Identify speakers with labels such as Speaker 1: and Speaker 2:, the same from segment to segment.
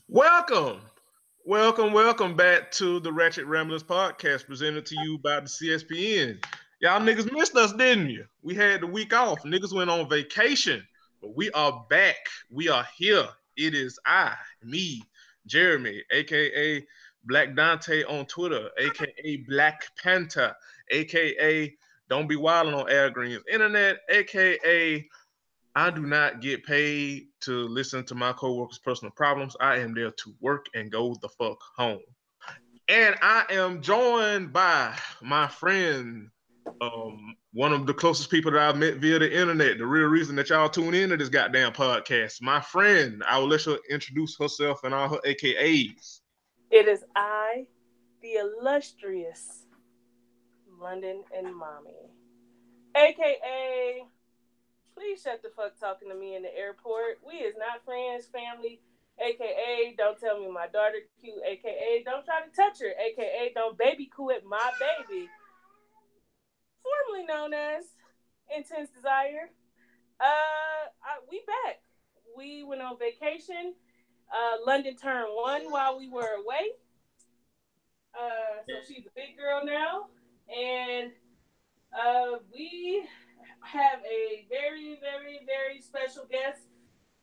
Speaker 1: Welcome, welcome back to the Ratchet Ramblers podcast presented to you by the CSPN. Y'all niggas missed us, didn't you? We had the week off. Niggas went on vacation, but we are back. We are here. It is me, Jeremy, aka Black Dante on Twitter, aka Black Panther, aka Don't Be Wildin' on Air Green's Internet, aka I do not get paid to listen to my coworkers' personal problems. I am there to work and go the fuck home. And I am joined by my friend, one of the closest people that I've met via the internet. The real reason that y'all tune in to this goddamn podcast. My friend, I will let her introduce herself and all her AKAs.
Speaker 2: It is I, the illustrious London and Mommy, aka please shut the fuck talking to me in the airport. We is not friends, family, aka don't tell me my daughter cute, aka don't try to touch her, aka don't baby coo at my baby. Formerly known as Intense Desire. We back. We went on vacation. London turned 1 while we were away. So she's a big girl now. And we have a very, very, very special guest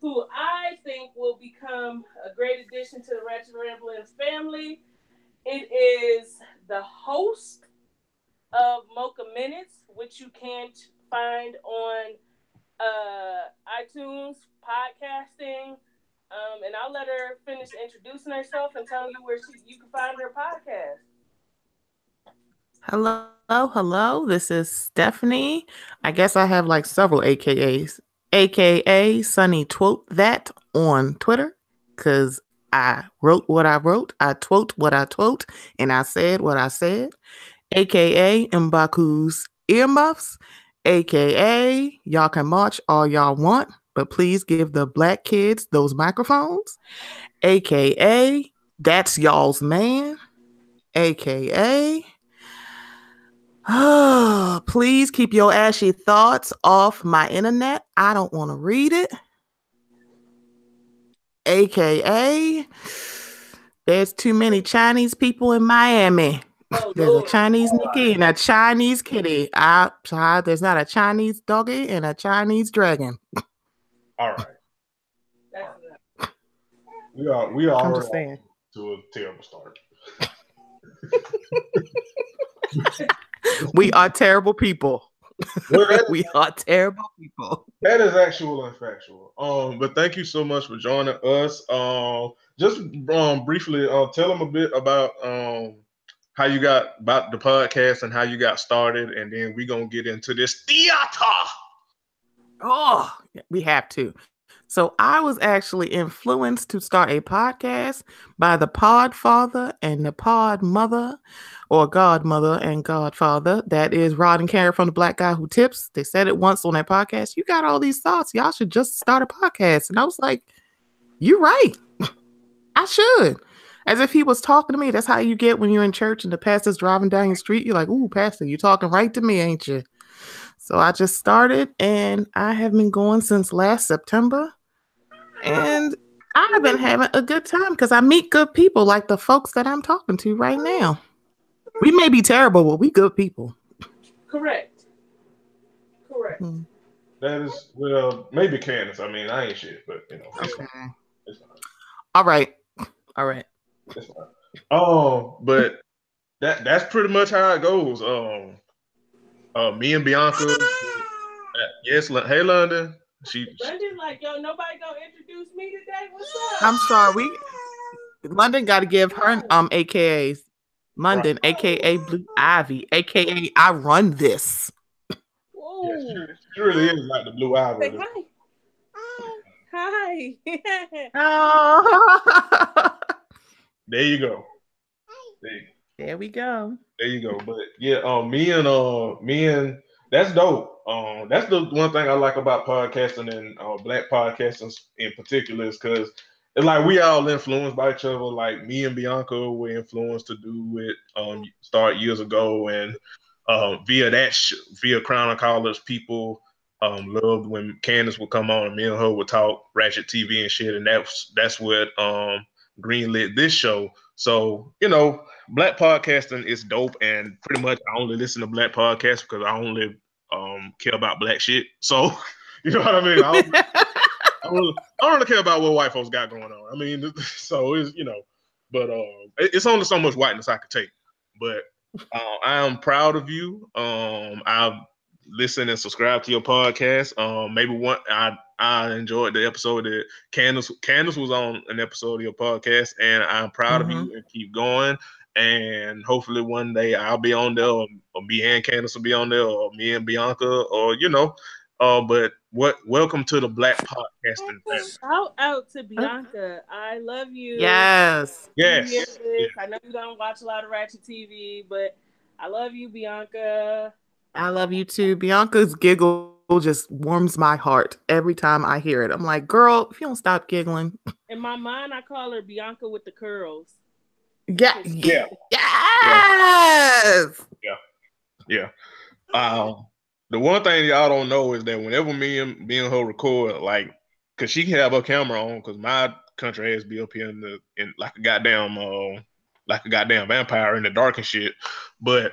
Speaker 2: who I think will become a great addition to the Ratchet Ramblings family. It is the host of Mocha Minutes, which you can't find on iTunes, podcasting. And I'll let her finish introducing herself and tell you where you can find her podcast.
Speaker 3: Hello. This is Stephanie. I guess I have like several AKAs. AKA Sunny Twote That on Twitter. Because I wrote what I wrote. I twote what I twote. And I said what I said. AKA Mbaku's earmuffs. AKA y'all can march all y'all want. But please give the black kids those microphones. AKA that's y'all's man. AKA please keep your ashy thoughts off my internet. I don't want to read it. AKA there's too many Chinese people in Miami. There's a Chinese Nikki and a Chinese kitty. There's not a Chinese doggy and a Chinese dragon.
Speaker 1: All right. We are
Speaker 3: I'm just saying.
Speaker 1: To a terrible start.
Speaker 3: We are terrible people. We are terrible people.
Speaker 1: That is actual and factual. But thank you so much for joining us. Just briefly, tell them a bit about how you got about the podcast and how you got started, and then we're gonna get into this theater.
Speaker 3: Oh, we have to. So I was actually influenced to start a podcast by the pod father and the pod mother, or godmother and godfather. That is Rod and Karen from The Black Guy Who Tips. They said it once on their podcast. You got all these thoughts. Y'all should just start a podcast. And I was like, you're right. I should. As if he was talking to me. That's how you get when you're in church and the pastor's driving down your street. You're like, ooh, pastor, you're talking right to me, ain't you? So I just started, and I have been going since last September. And I've been having a good time because I meet good people like the folks that I'm talking to right now. We may be terrible, but we good people.
Speaker 2: Correct.
Speaker 1: That is, well, maybe Candace. I mean, I ain't shit, but you know.
Speaker 3: Okay.
Speaker 1: It's fine.
Speaker 3: All right.
Speaker 1: It's fine. But that's pretty much how it goes. Me and Bianca. Yes, hey London.
Speaker 2: London, like, yo, nobody gonna introduce me today. What's up?
Speaker 3: I'm sorry. London got to give her AKAs. London, right. AKA Blue Ivy, AKA I run this.
Speaker 1: Yeah, she really is like the Blue Ivy.
Speaker 2: Say hi.
Speaker 3: Oh.
Speaker 1: There you go.
Speaker 3: There we go.
Speaker 1: There you go. But yeah, me and that's dope. That's the one thing I like about podcasting and black podcasting in particular is because it's like we all influenced by each other. Like me and Bianca were influenced to do it start years ago, and via Crown of College, people loved when Candace would come on and me and her would talk Ratchet TV and shit, and that's what greenlit this show. So, you know, black podcasting is dope, and pretty much I only listen to black podcasts because I only care about black shit. So, you know what I mean? I don't really care about what white folks got going on. I mean, so it's, you know, but it's only so much whiteness I could take. But I am proud of you. I've listened and subscribed to your podcast. Maybe I enjoyed the episode that Candace was on an episode of your podcast, and I'm proud of you and keep going. And hopefully one day I'll be on there, or me and Candace will be on there, or me and Bianca, or you know. But welcome to the Black Podcasting family.
Speaker 2: Shout out to Bianca. I love you.
Speaker 3: Yes.
Speaker 1: Yes.
Speaker 2: I know you don't watch a lot of Ratchet TV, but I love you, Bianca.
Speaker 3: I love you too. Bianca's giggle just warms my heart every time I hear it. I'm like, girl, if you don't stop giggling.
Speaker 2: In my mind, I call her Bianca with the curls.
Speaker 3: Yeah.
Speaker 1: Yeah.
Speaker 3: Yes.
Speaker 1: Yeah. The one thing y'all don't know is that whenever me and her record, like, cause she can have her camera on, cause my country ass be up here in like a goddamn vampire in the dark and shit. But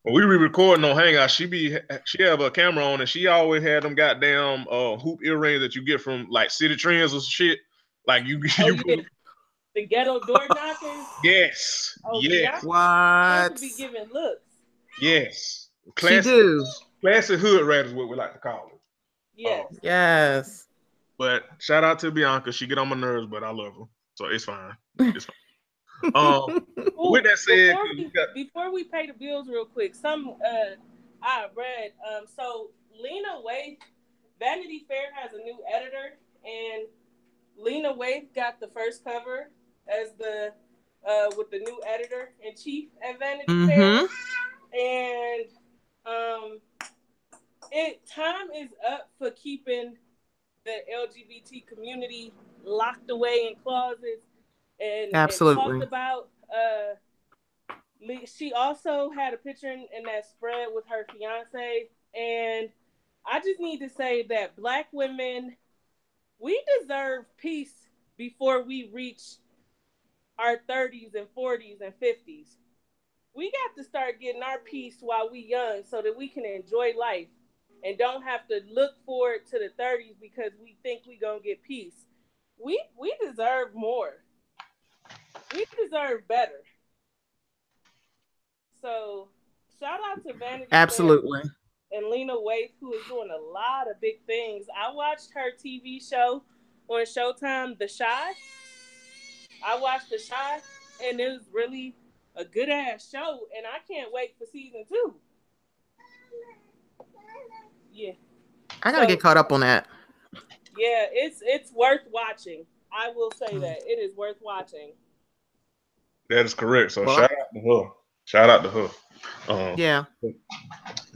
Speaker 1: when we be recording on Hangout, she have her camera on, and she always had them goddamn hoop earrings that you get from like City Trends or shit. Like
Speaker 2: the ghetto door knockers.
Speaker 1: Yes.
Speaker 2: Oh,
Speaker 1: yes.
Speaker 3: What?
Speaker 2: To be giving looks.
Speaker 1: Yes.
Speaker 3: Classic
Speaker 1: hood rat is what we like to call it.
Speaker 2: Yes.
Speaker 3: Yes.
Speaker 1: But shout out to Bianca. She get on my nerves, but I love her, so it's fine. It's fine. With that said,
Speaker 2: before we pay the bills real quick, I read. So Lena Waithe, Vanity Fair has a new editor, and Lena Waithe got the first cover as the with the new editor in chief at Vanity Fair, and time is up for keeping the LGBT community locked away in closets and talked about. She also had a picture in that spread with her fiance, and I just need to say that Black women, we deserve peace before we reach our 30s and 40s and 50s. We got to start getting our peace while we young so that we can enjoy life and don't have to look forward to the 30s because we think we gonna get peace. We deserve more. We deserve better. So shout out to Vanity
Speaker 3: Absolutely.
Speaker 2: Fair and Lena Waithe, who is doing a lot of big things. I watched her TV show on Showtime, The Chi. I watched The Chi, and it was really a good ass show, and I can't wait for season 2. Yeah,
Speaker 3: I gotta get caught up on that.
Speaker 2: Yeah, it's worth watching. I will say that it is worth watching.
Speaker 1: That is correct. So shout out to her.
Speaker 3: Yeah.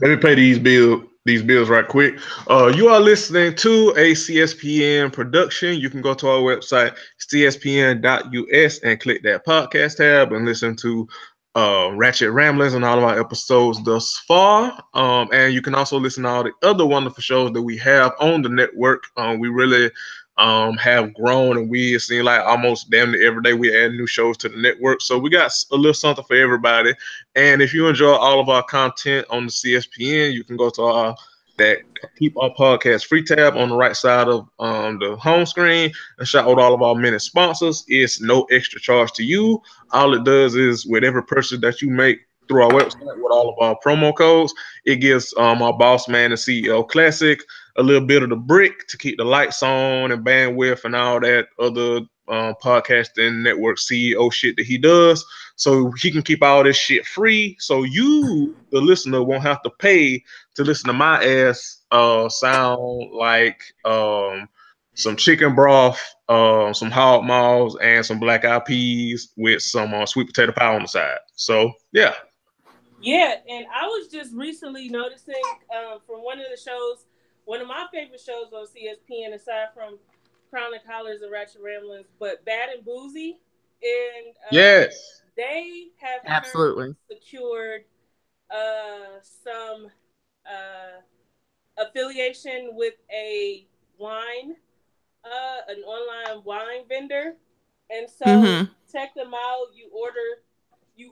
Speaker 1: Let me pay these bills right quick. You are listening to a CSPN production. You can go to our website, cspn.us, and click that podcast tab and listen to Ratchet Ramblings and all of our episodes thus far. And you can also listen to all the other wonderful shows that we have on the network. We really have grown, and we seem like almost damn near every day we add new shows to the network. So we got a little something for everybody. And if you enjoy all of our content on the CSPN, you can go to that Keep Our Podcast free tab on the right side of the home screen and shout out all of our many sponsors. It's no extra charge to you. All it does is with every purchase that you make through our website with all of our promo codes, it gives our boss man and CEO Classic a little bit of the brick to keep the lights on and bandwidth and all that other podcasting network CEO shit that he does, so he can keep all this shit free, so you, the listener, won't have to pay to listen to my ass sound like some chicken broth, some hog maws, and some black eyed peas with some sweet potato pie on the side. So yeah,
Speaker 2: and I was just recently noticing from one of my favorite shows on CSPN, aside from Crown and Collars and Ratchet Ramblings, but Bad and Boozy, and
Speaker 1: yes,
Speaker 2: they have
Speaker 3: absolutely
Speaker 2: secured some affiliation with an online wine vendor, And so check them out. You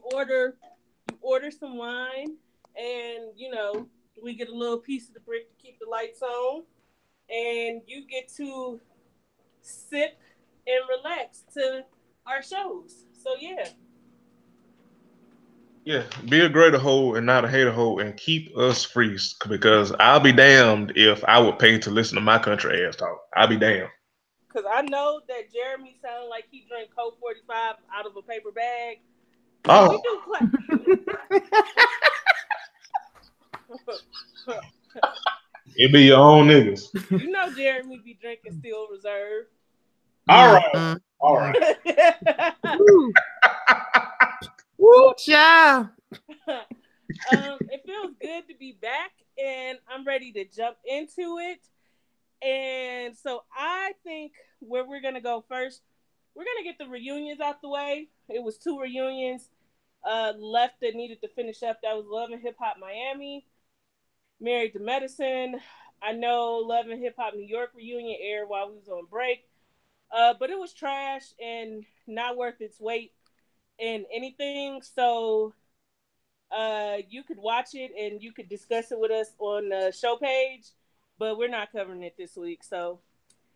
Speaker 2: order some wine, and we get a little piece of the brick to keep the lights on, and you get to sip and relax to our shows. So yeah.
Speaker 1: Yeah, be a greater hoe and not a hater hoe, and keep us free, because I'll be damned if I would pay to listen to my country ass talk. I'll be damned.
Speaker 2: Because I know that Jeremy sounded like he drank Coke 45 out of a paper bag.
Speaker 1: Oh. It be your own niggas.
Speaker 2: You know Jeremy be drinking Steel Reserve.
Speaker 1: All right. All right.
Speaker 3: Woo, child.
Speaker 2: It feels good to be back, and I'm ready to jump into it. And so I think where we're going to go first, we're going to get the reunions out the way. It was 2 reunions left that needed to finish up. That was Love and Hip Hop Miami, Married to Medicine. I know Love and Hip Hop New York reunion aired while we was on break. But it was trash and not worth its weight in anything. So you could watch it and you could discuss it with us on the show page. But we're not covering it this week, so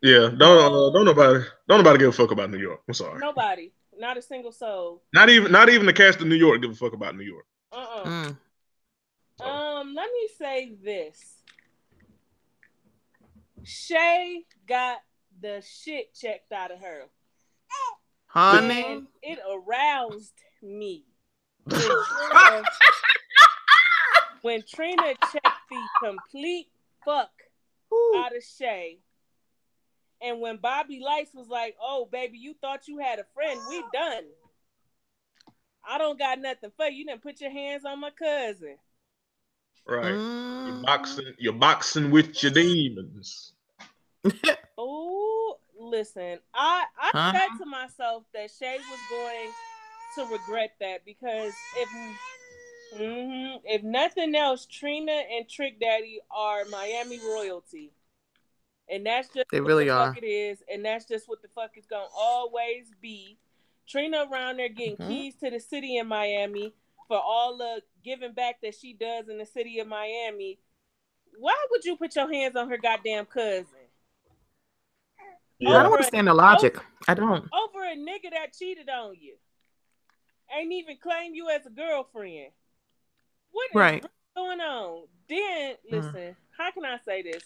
Speaker 1: yeah, don't nobody give a fuck about New York. I'm sorry.
Speaker 2: Nobody, not a single soul.
Speaker 1: Not even the cast of New York give a fuck about New York.
Speaker 2: Let me say this: Shay got the shit checked out of her,
Speaker 3: honey.
Speaker 2: And it aroused me when Trina checked the complete fuck out of Shay. And when Bobby Lights was like, "Oh, baby, you thought you had a friend. We done. I don't got nothing for you. You didn't put your hands on my cousin."
Speaker 1: Right. You're boxing with your demons.
Speaker 2: Oh, listen. I said to myself that Shay was going to regret that, because if nothing else, Trina and Trick Daddy are Miami royalty. And that's just
Speaker 3: they
Speaker 2: what
Speaker 3: really
Speaker 2: the
Speaker 3: are.
Speaker 2: fuck it is. And that's just what the fuck it's going to always be. Trina around there getting keys to the city in Miami for all the giving back that she does in the city of Miami. Why would you put your hands on her goddamn cousin?
Speaker 3: Yeah. I don't understand the logic. I don't.
Speaker 2: Over a nigga that cheated on you. Ain't even claim you as a girlfriend. What is going on? Then, listen, how can I say this?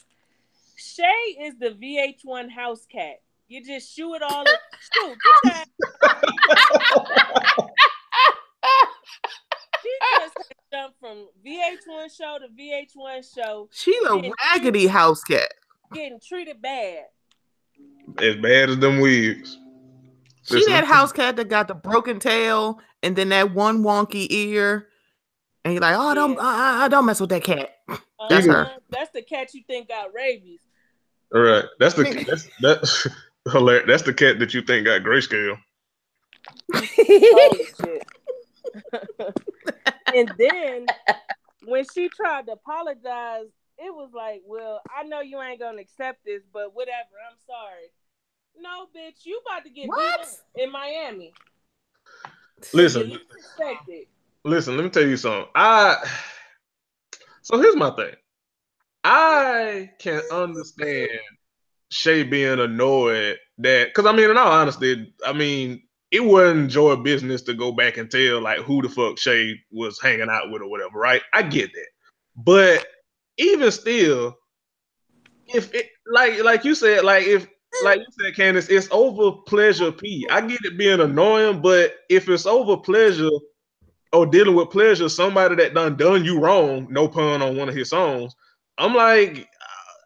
Speaker 2: Shay is the VH1 house cat. You just shoo it all up. Shoo, get that. She just jumped from VH1 show to VH1 show.
Speaker 3: She a raggedy house cat.
Speaker 2: Getting treated bad.
Speaker 1: As bad as them wigs.
Speaker 3: She that house cat that got the broken tail and then that one wonky ear. And you're like, oh, don't mess with that cat. That's her.
Speaker 2: That's the cat you think got rabies.
Speaker 1: All right. That's hilarious. That's the cat that you think got grayscale.
Speaker 2: Holy shit. And then when she tried to apologize, it was like, well, I know you ain't gonna accept this, but whatever, I'm sorry. No, bitch, you about to get beat up in Miami.
Speaker 1: Listen, let me tell you something. So here's my thing. I can understand Shay being annoyed that, because I mean, in all honesty, I mean, it wasn't Joy business to go back and tell like who the fuck Shay was hanging out with or whatever, right? I get that, but even still, if it like you said, Candace, it's over pleasure P. I get it being annoying, but if it's over pleasure or dealing with pleasure, somebody that done you wrong, no pun on one of his songs, I'm like,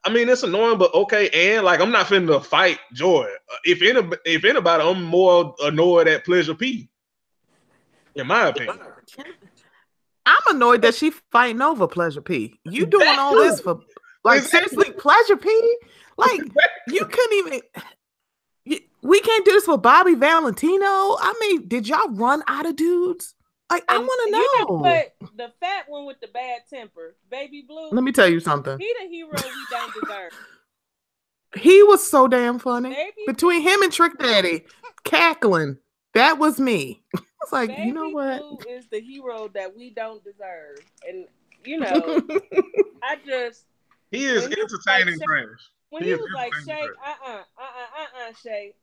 Speaker 1: I mean, it's annoying, but okay. And like, I'm not finna fight Joy. If anybody, I'm more annoyed at Pleasure P. In my opinion.
Speaker 3: I'm annoyed that she fighting over Pleasure P. You doing all this for, like, seriously, Pleasure P? Like, you couldn't even. We can't do this for Bobby Valentino. I mean, did y'all run out of dudes? Like, I want to know.
Speaker 2: But the fat one with the bad temper, Baby Blue.
Speaker 3: Let me tell you something.
Speaker 2: He the hero we don't deserve.
Speaker 3: He was so damn funny. Between him and Trick Daddy, cackling. That was me. I was like,
Speaker 2: Baby
Speaker 3: you know what?
Speaker 2: Blue is the hero that we don't deserve. And, you know, I just...
Speaker 1: He is
Speaker 2: when he was
Speaker 1: entertaining
Speaker 2: like,
Speaker 1: trash.
Speaker 2: When he was like, Shay, Shay,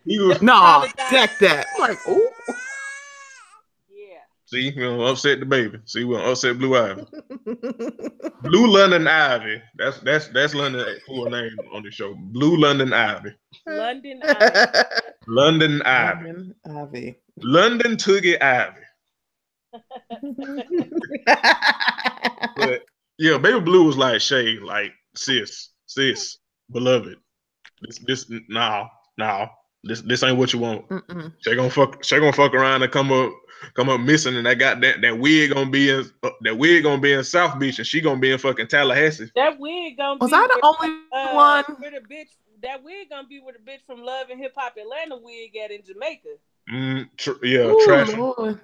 Speaker 1: He was
Speaker 3: No, check that. I'm like, oh.
Speaker 2: Yeah.
Speaker 1: See, we gonna upset the baby. See, we gonna upset Blue Ivy. Blue London Ivy. That's London full name on the show. Blue London Ivy.
Speaker 2: London Ivy.
Speaker 1: London Ivy.
Speaker 3: London Ivy.
Speaker 1: London Toogie Ivy. But yeah, Baby Blue was like, Shay, like, sis, beloved. This This ain't what you want. Shay gonna fuck around and come up missing, and that wig gonna be in South Beach, and she gonna be in fucking Tallahassee.
Speaker 2: That wig gonna
Speaker 3: was
Speaker 2: be
Speaker 3: I the only one?
Speaker 2: Where the bitch? That wig gonna be where the bitch from Love and Hip Hop Atlanta wig at in Jamaica.
Speaker 1: Trash.
Speaker 3: Lord.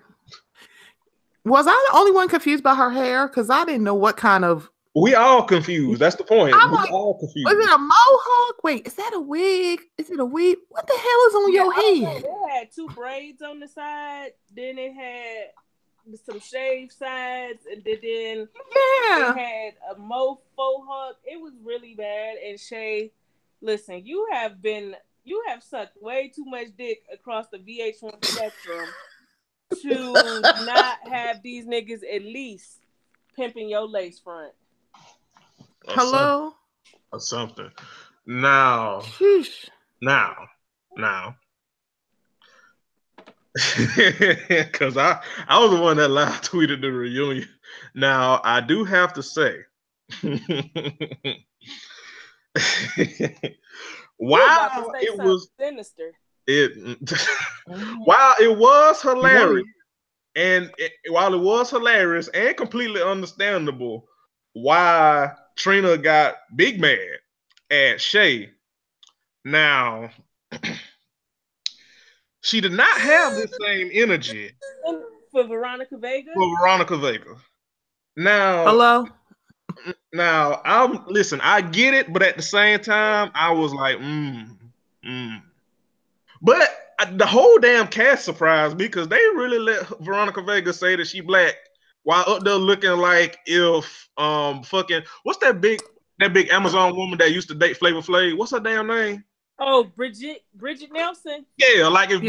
Speaker 3: Was I the only one confused by her hair? Because I didn't know what kind of.
Speaker 1: We all confused. That's the point.
Speaker 3: I'm
Speaker 1: we
Speaker 3: like,
Speaker 1: all confused.
Speaker 3: Was it a mohawk? Wait, is that a wig? Is it a wig? What the hell is on your head?
Speaker 2: It had two braids on the side. Then it had some shaved sides, and then it had a faux hawk. It was really bad. And Shay, listen, you have sucked way too much dick across the VH1 spectrum to not have these niggas at least pimping your lace front.
Speaker 3: Hello?
Speaker 1: Or something. Now. Because I was the one that live tweeted the reunion. Now, I do have to say, while it was
Speaker 2: sinister,
Speaker 1: while it was hilarious, while it was hilarious and completely understandable why Trina got big mad at Shay. Now, she did not have the same energy
Speaker 2: for Veronica Vega.
Speaker 1: Now,
Speaker 3: hello.
Speaker 1: Now, I get it, but at the same time, I was like, But the whole damn cast surprised me because they really let Veronica Vega say that she black while up there looking like if fucking what's that big Amazon woman that used to date Flavor Flav? What's her damn name?
Speaker 2: Oh, Bridget Nelson.
Speaker 1: Yeah, like if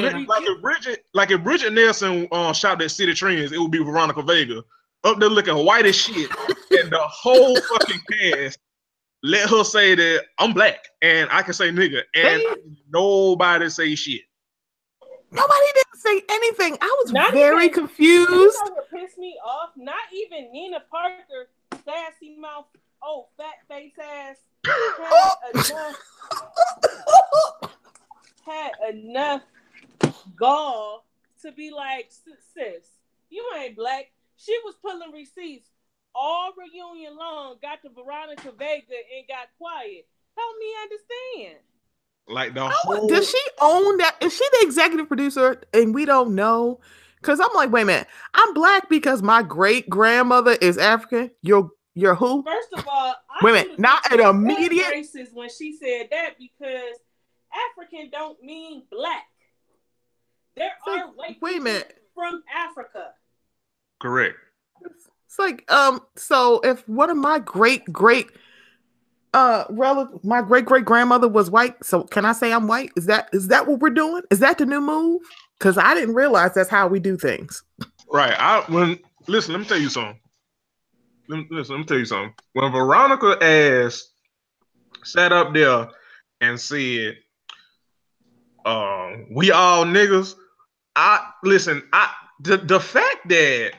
Speaker 1: Bridget Nelson shot at City Trends, it would be Veronica Vega. Up there looking white as shit, and the whole fucking cast let her say that I'm black and I can say nigga, and nobody say shit.
Speaker 3: Nobody didn't say anything. I was very confused.
Speaker 2: You know what pissed me off? Not even Nina Parker, sassy mouth, fat face ass, had enough gall to be like, sis, you ain't black. She was pulling receipts all reunion long, got to Veronica Vega and got quiet. Help me understand.
Speaker 1: Like the whole...
Speaker 3: Does she own that? Is she the executive producer and we don't know? Because I'm like, wait a minute. I'm black because my great grandmother is African. You're who?
Speaker 2: First of all,
Speaker 3: wait a minute. Not an immediate
Speaker 2: racist when she said that because African don't mean black. There are white people from Africa.
Speaker 1: Correct.
Speaker 3: It's like so if one of my great my great grandmother was white, so can I say I'm white? Is that what we're doing? Is that the new move? Because I didn't realize that's how we do things.
Speaker 1: Right. Listen, let me tell you something. Let me tell you something. When Veronica ass sat up there and said, we all niggas, the fact that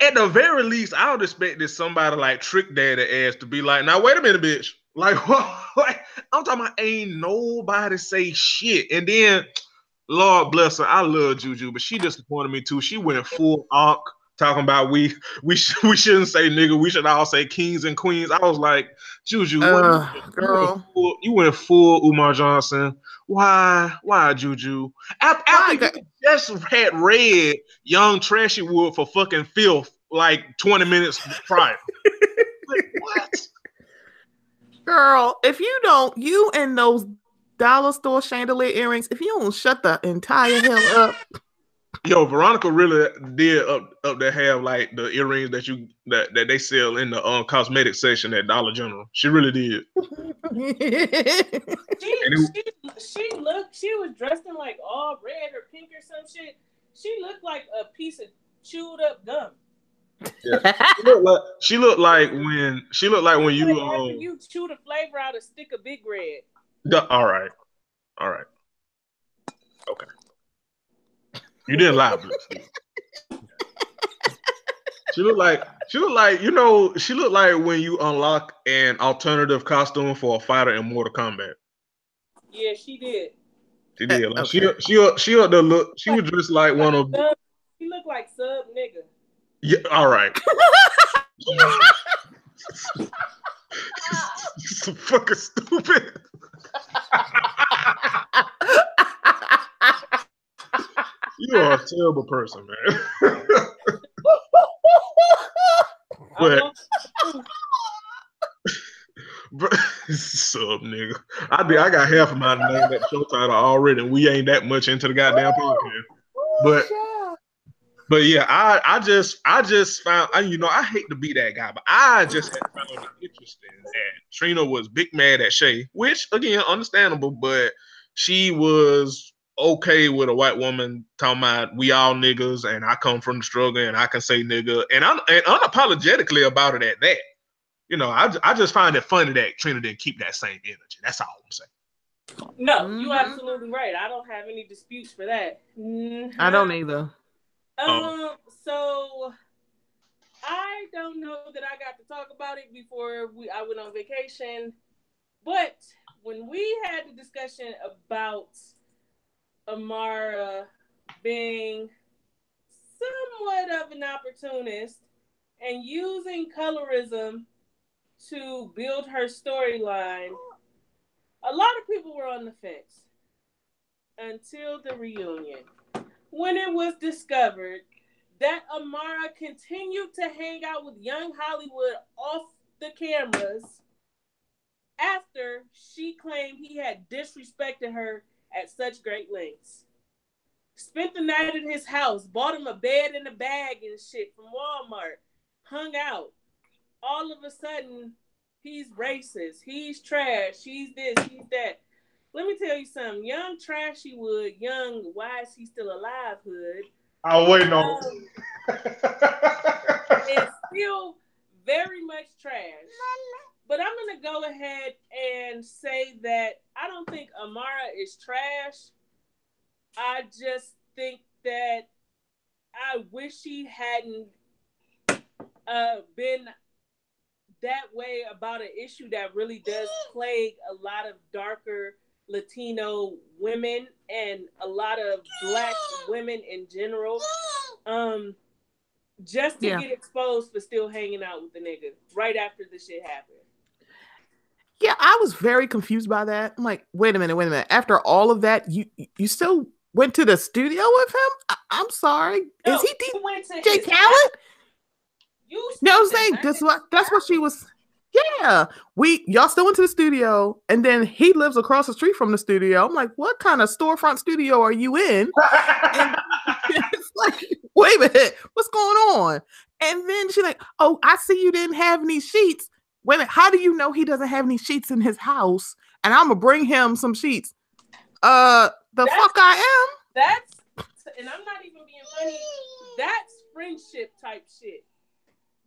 Speaker 1: at the very least, I would expect that somebody like Trick Daddy ass to be like, now wait a minute, bitch. Like, what? I'm talking about ain't nobody say shit. And then, Lord bless her, I love Juju, but she disappointed me too. She went full onk, talking about we shouldn't say nigga, we should all say kings and queens. I was like, Juju,
Speaker 3: girl,
Speaker 1: you went full Umar Johnson. Why, Juju? After you just had read Young Trashy Wood for fucking filth like 20 minutes prior. Like, what?
Speaker 3: Girl, if you don't, you and those dollar store chandelier earrings. If you don't shut the entire hell up.
Speaker 1: Yo, Veronica really did up there have like the earrings that they sell in the cosmetic section at Dollar General. She really did.
Speaker 2: She was dressed in like all red or pink or some shit. She looked like a piece of chewed up gum.
Speaker 1: Yeah. She looked like when
Speaker 2: you chew the flavor out of stick of Big Red.
Speaker 1: All right. Okay. You didn't lie, but she looked like she looked like when you unlock an alternative costume for a fighter in Mortal Kombat.
Speaker 2: Yeah, she did.
Speaker 1: She did. Like, okay. She was dressed like one of.
Speaker 2: She looked like Sub Nigga.
Speaker 1: Yeah. All right. So fucking stupid. You are a terrible person, man. But sub nigga, I got half of my name that show title already, and we ain't that much into the goddamn podcast. But yeah, I just found, I hate to be that guy, but I just had found it interesting that Trina was big mad at Shay, which again understandable, but she was okay with a white woman talking about we all niggas and I come from the struggle and I can say nigga and unapologetically about it at that. I just find it funny that Trina didn't keep that same energy. That's all I'm saying.
Speaker 2: No, you're absolutely right. I don't have any disputes for that.
Speaker 3: I don't either.
Speaker 2: So I don't know that I got to talk about it before I went on vacation, but when we had the discussion about Amara being somewhat of an opportunist and using colorism to build her storyline, a lot of people were on the fence until the reunion, when it was discovered that Amara continued to hang out with young Hollywood off the cameras after she claimed he had disrespected her at such great lengths. Spent the night at his house, bought him a bed and a bag and shit from Walmart, hung out. All of a sudden, he's racist, he's trash, he's this, he's that. Let me tell you something. Young Trashy Wood, young why is he still alive hood.
Speaker 1: I'll wait no.
Speaker 2: It's still very much trash. But I'm going to go ahead and say that I don't think Amara is trash. I just think that I wish she hadn't been that way about an issue that really does plague a lot of darker Latino women and a lot of Black women in general. Just to get exposed for still hanging out with the nigga right after the shit happened.
Speaker 3: Yeah, I was very confused by that. I'm like, wait a minute. After all of that, you still went to the studio with him? I'm sorry.
Speaker 2: No,
Speaker 3: is he DJ Khaled? No, I'm saying that's what she was. Yeah, y'all still went to the studio, and then he lives across the street from the studio. I'm like, what kind of storefront studio are you in? And it's like, wait a minute, what's going on? And then she's like, oh, I see you didn't have any sheets. Wait a minute, how do you know he doesn't have any sheets in his house? And I'm gonna bring him some sheets. Fuck I am.
Speaker 2: And I'm not even being funny. That's friendship type shit.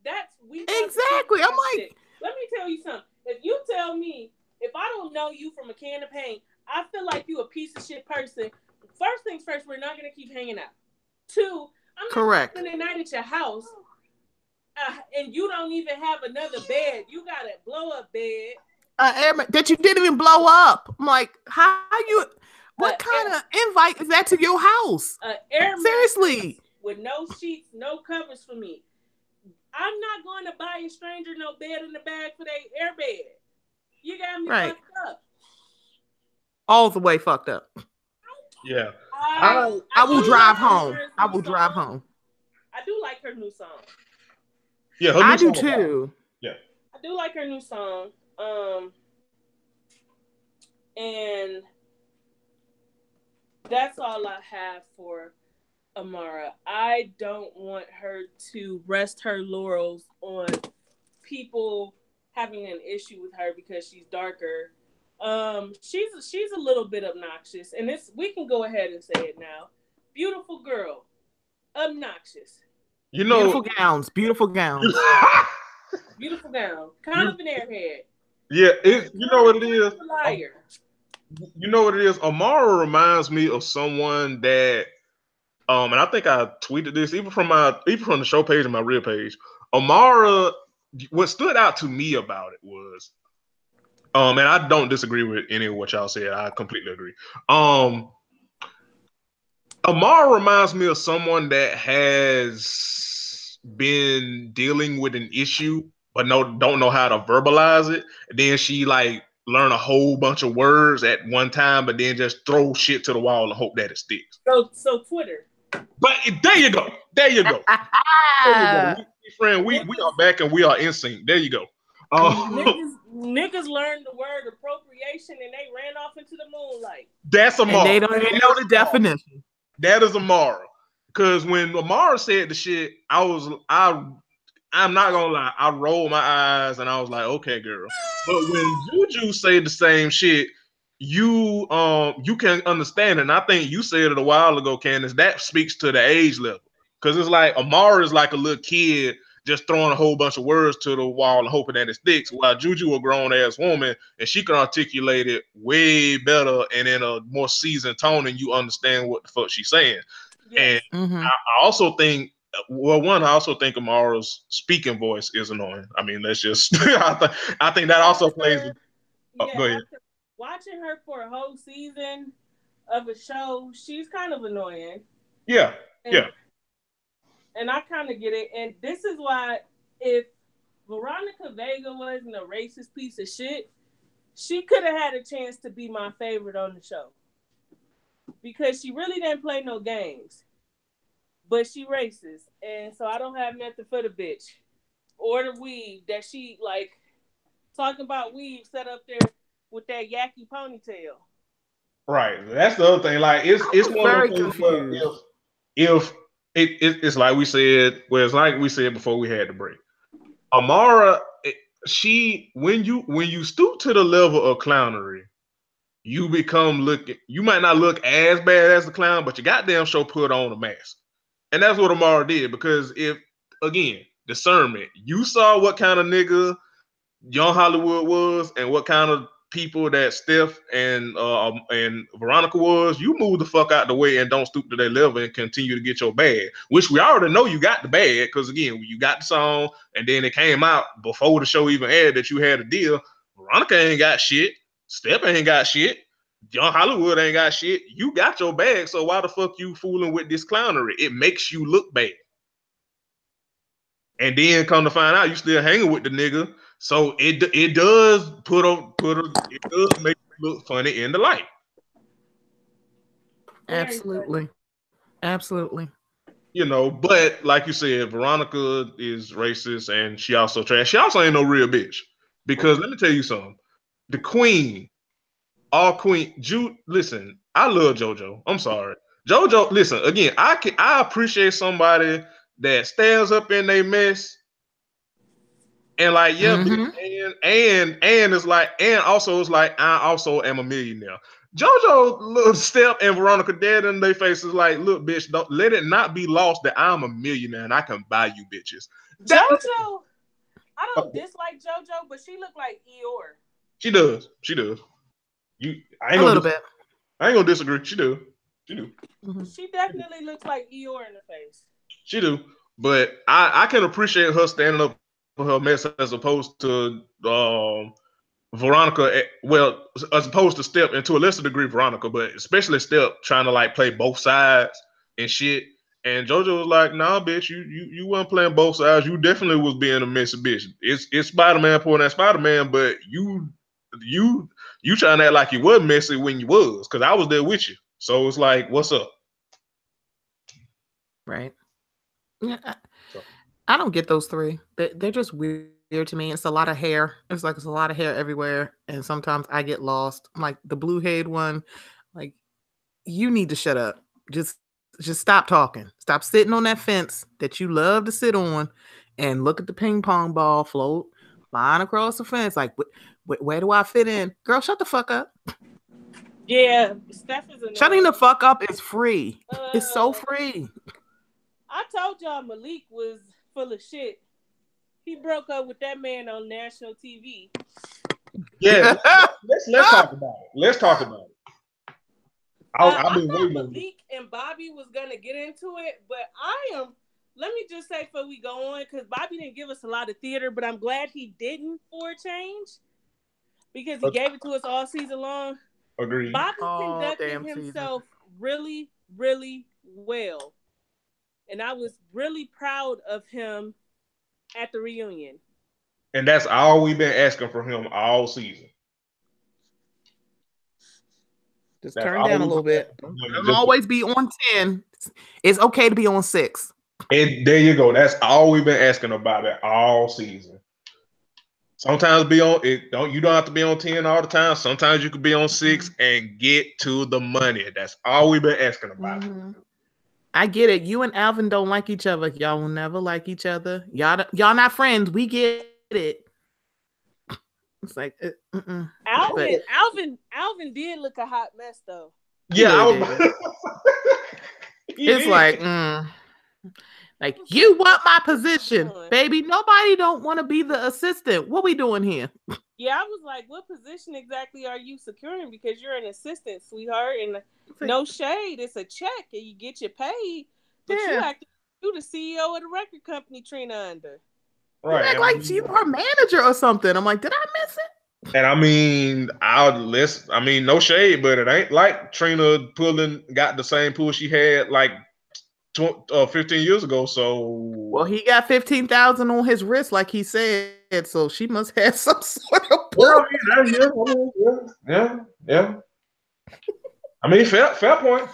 Speaker 2: Exactly. I'm like, shit. Let me tell you something. If you tell me, if I don't know you from a can of paint, I feel like you a piece of shit person. First things first, we're not gonna keep hanging out. Two, I'm not spending the night at your house. And you don't even have another bed. You got a blow-up bed.
Speaker 3: That you didn't even blow up. I'm like, how you? What kind of invite is that to your house? Seriously.
Speaker 2: With no sheets, no covers for me. I'm not going to buy a stranger no bed in the bag for their air bed. You got me fucked up.
Speaker 3: All the way fucked up.
Speaker 1: Yeah.
Speaker 3: I will drive home. I will drive home.
Speaker 2: I do like her new song.
Speaker 1: Yeah,
Speaker 3: I do too.
Speaker 1: Yeah.
Speaker 2: I do like her new song. And that's all I have for Amara. I don't want her to rest her laurels on people having an issue with her because she's darker. She's a little bit obnoxious, and we can go ahead and say it now. Beautiful girl, obnoxious.
Speaker 1: You know,
Speaker 3: beautiful gowns.
Speaker 2: Beautiful gown, kind of an airhead.
Speaker 1: Yeah, you know what it is.
Speaker 2: Liar.
Speaker 1: You know what it is. Amara reminds me of someone that, and I think I tweeted this even from the show page and my real page. Amara, what stood out to me about it was, and I don't disagree with any of what y'all said. I completely agree. Amara reminds me of someone that has been dealing with an issue, but don't know how to verbalize it. And then she like learn a whole bunch of words at one time, but then just throw shit to the wall and hope that it sticks.
Speaker 2: So Twitter.
Speaker 1: But there you go. There you go. Friend, we are back and we are in sync. There you go.
Speaker 2: Niggas learned the word appropriation and they ran off into the moonlight.
Speaker 1: That's Amara.
Speaker 3: And they don't even know the definition.
Speaker 1: That is Amara. Because when Amara said the shit, I'm not gonna lie, I rolled my eyes and I was like, okay, girl. But when Juju said the same shit, you can understand it. And I think you said it a while ago, Candace, that speaks to the age level. Because it's like Amara is like a little kid just throwing a whole bunch of words to the wall and hoping that it sticks, while Juju a grown-ass woman and she can articulate it way better and in a more seasoned tone and you understand what the fuck she's saying. Yes. And I also think, Amara's speaking voice is annoying. I mean, that's just, I think that also plays. Go ahead.
Speaker 2: Watching her for a whole season of a show, she's kind of annoying.
Speaker 1: Yeah,
Speaker 2: And I kind of get it. And this is why if Veronica Vega wasn't a racist piece of shit, she could have had a chance to be my favorite on the show. Because she really didn't play no games. But she racist. And so I don't have nothing for the bitch. Or the weave that she, like, talking about weave set up there with that yucky ponytail.
Speaker 1: Right. That's the other thing. Like, it's one of those things if it's like we said, well, it's like we said before we had the break. Amara, when you stoop to the level of clownery, you might not look as bad as the clown, but your goddamn show put on a mask. And that's what Amara did, because discernment. You saw what kind of nigga Young Hollywood was and what kind of people that Steph and Veronica was. You move the fuck out the way and don't stoop to their level and continue to get your bag, which we already know you got the bag, because again, you got the song and then it came out before the show even aired that you had a deal. Veronica ain't got shit. Steph ain't got shit. Young Hollywood ain't got shit. You got your bag, so why the fuck you fooling with this clownery? It makes you look bad. And then come to find out you still hanging with the nigga. So it does it does make you look funny in the light.
Speaker 3: Absolutely.
Speaker 1: You know, but like you said, Veronica is racist and she also trash. She also ain't no real bitch. Because let me tell you something. The queen, listen, I love JoJo. I'm sorry. JoJo, listen, again, I appreciate somebody that stands up in their mess. And like, and it's like, and also it's like, I also am a millionaire. JoJo, little Steph and Veronica dead in their faces like, look, bitch, don't let it not be lost that I'm a millionaire and I can buy you bitches.
Speaker 2: JoJo, I don't dislike JoJo, but she looked like Eeyore.
Speaker 1: She does. I ain't gonna disagree. She do.
Speaker 2: Mm-hmm. She definitely looks like Eeyore in the face.
Speaker 1: She do. But I can appreciate her standing up for her mess as opposed to Veronica, well, as opposed to Steph, and to a lesser degree Veronica, but especially Steph trying to like play both sides and shit. And JoJo was like, nah, bitch, you weren't playing both sides. You definitely was being a messy bitch. It's Spider-Man pulling that Spider-Man, but you trying to act like you was messy when you was, because I was there with you. So it's like, what's up?
Speaker 3: Right. Yeah. I don't get those three. They're just weird to me. It's a lot of hair. It's a lot of hair everywhere. And sometimes I get lost. Like the blue-haired one, like you need to shut up. Just stop talking. Stop sitting on that fence that you love to sit on and look at the ping pong ball float flying across the fence. Like, where do I fit in? Girl, shut the fuck up.
Speaker 2: Yeah, Steph is annoying.
Speaker 3: Shutting the fuck up is free. It's so free.
Speaker 2: I told y'all Malik was full of shit. He broke up with that man on national TV.
Speaker 1: Yeah, let's talk about it. Let's talk about it.
Speaker 2: I thought Malik and Bobby was gonna get into it, but let me just say before we go on, because Bobby didn't give us a lot of theater, but I'm glad he didn't for a change, because he gave it to us all season long.
Speaker 1: Agreed.
Speaker 2: Bobby conducted himself really, really well, and I was really proud of him at the reunion.
Speaker 1: And that's all we've been asking from him all season.
Speaker 3: Just turn down a little bit. Don't always be on 10. It's okay to be on 6.
Speaker 1: And there you go. That's all we've been asking about it all season. Sometimes you don't have to be on 10 all the time. Sometimes you could be on 6 and get to the money. That's all we've been asking about.
Speaker 3: Mm-hmm. I get it. You and Alvin don't like each other. Y'all will never like each other. Y'all not friends. We get it. It's like
Speaker 2: Alvin did look a hot mess though.
Speaker 1: Yeah,
Speaker 3: it's like you want my position, baby. Nobody don't want to be the assistant. What we doing here?
Speaker 2: Yeah, I was like, what position exactly are you securing? Because you're an assistant, sweetheart, and no shade, it's a check and you get your paid. But you the CEO of the record company, Trina Under.
Speaker 3: Right. You act like you her manager or something. I'm like, did I miss it?
Speaker 1: And I mean, no shade, but it ain't like Trina got the same pool she had like 15 years ago. So,
Speaker 3: well, he got 15,000 on his wrist, like he said. So she must have some sort of pool.
Speaker 1: Yeah. I mean, fair point,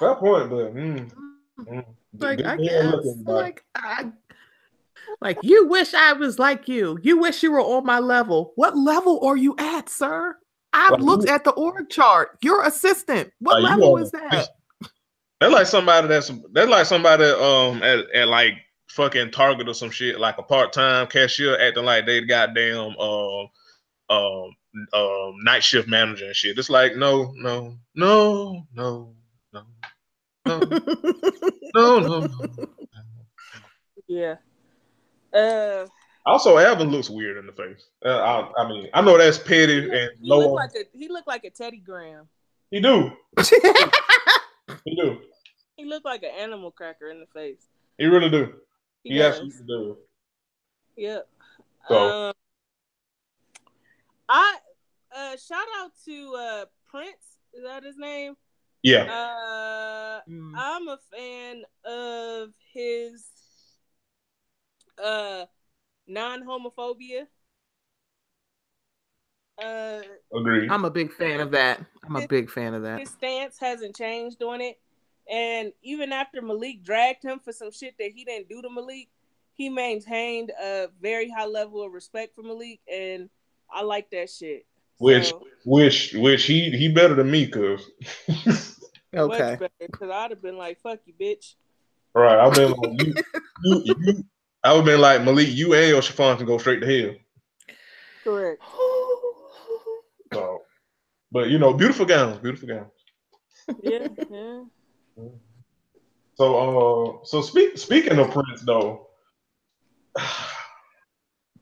Speaker 1: but
Speaker 3: I guess, like you wish I was like you. You wish you were on my level. What level are you at, sir? I've looked at the org chart. You're assistant. What level is that?
Speaker 1: That's like somebody at like fucking Target or some shit, like a part-time cashier acting like they goddamn night shift manager and shit. It's like no.
Speaker 2: Yeah.
Speaker 1: Also, Alvin looks weird in the face. I mean, I know that's petty and low.
Speaker 2: He looked like a Teddy Graham.
Speaker 1: He do. He do.
Speaker 2: He looked like an animal cracker in the face.
Speaker 1: He really do. He absolutely do.
Speaker 2: Yep.
Speaker 1: So,
Speaker 2: I shout out to Prince. Is that his name?
Speaker 1: Yeah.
Speaker 2: I'm a fan of his non-homophobia.
Speaker 1: Agreed.
Speaker 3: I'm a big fan of that. His
Speaker 2: stance hasn't changed on it. And even after Malik dragged him for some shit that he didn't do to Malik, he maintained a very high level of respect for Malik, and I like that shit.
Speaker 1: Which he better than me, cause
Speaker 2: okay, because I'd have been like, "Fuck you, bitch."
Speaker 1: Right, I've been like you. I would have been like, Malik, you and your chiffon can go straight to hell.
Speaker 2: Correct.
Speaker 1: So, but beautiful gowns.
Speaker 2: Yeah.
Speaker 1: So speaking of Prince though,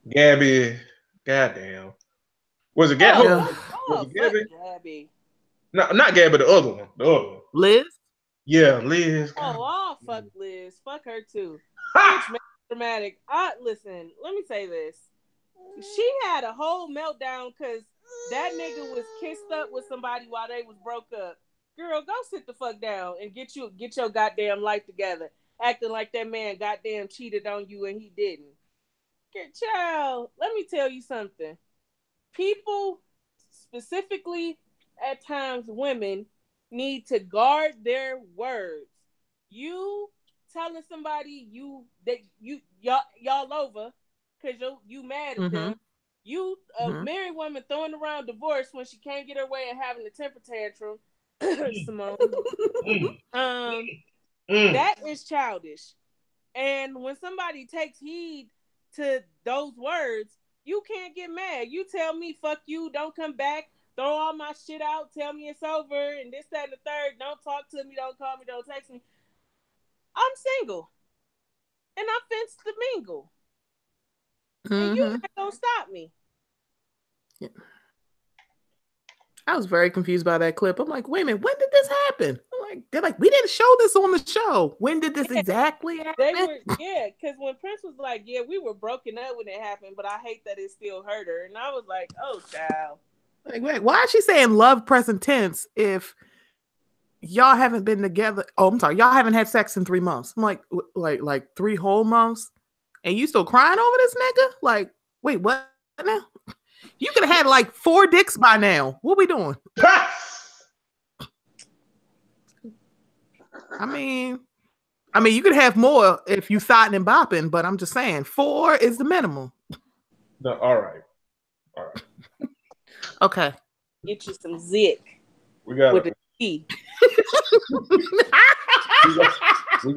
Speaker 1: Gabby, goddamn, was it Gabby? Was it Gabby?
Speaker 2: Gabby.
Speaker 1: No, not Gabby. The other one.
Speaker 3: Liz.
Speaker 1: Yeah, Liz.
Speaker 2: Fuck Liz. Fuck her too. Dramatic. Listen. Let me say this. She had a whole meltdown because that nigga was kissed up with somebody while they was broke up. Girl, go sit the fuck down and get your goddamn life together. Acting like that man goddamn cheated on you and he didn't. Child, let me tell you something. People, specifically at times women, need to guard their words. You telling somebody y'all over because you mad at them. You a married woman throwing around divorce when she can't get her way and having a temper tantrum. Simone.
Speaker 1: Mm.
Speaker 2: That is childish. And when somebody takes heed to those words, you can't get mad. You tell me, fuck you, don't come back, throw all my shit out, tell me it's over, and this, that, and the third. Don't talk to me, don't call me, don't text me. I'm single. And I'm fenced to mingle. And you're not going to stop me.
Speaker 3: Yeah. I was very confused by that clip. I'm like, wait a minute, when did this happen? They're like, we didn't show this on the show. When did this exactly happen?
Speaker 2: Because when Prince was like, yeah, we were broken up when it happened, but I hate that it still hurt her. And I was like, oh, child.
Speaker 3: Like, wait, why is she saying love present tense if y'all haven't been together? Oh, I'm sorry, y'all haven't had sex in 3 months. I'm like 3 whole months, and you still crying over this nigga? Like, wait, what now? You could have had like 4 dicks by now. What we doing? I mean, you could have more if you thought and bopping, but I'm just saying 4 is the minimum.
Speaker 1: No, all right.
Speaker 3: Okay.
Speaker 2: Get you some Zik.
Speaker 1: We got
Speaker 2: with a T.
Speaker 1: We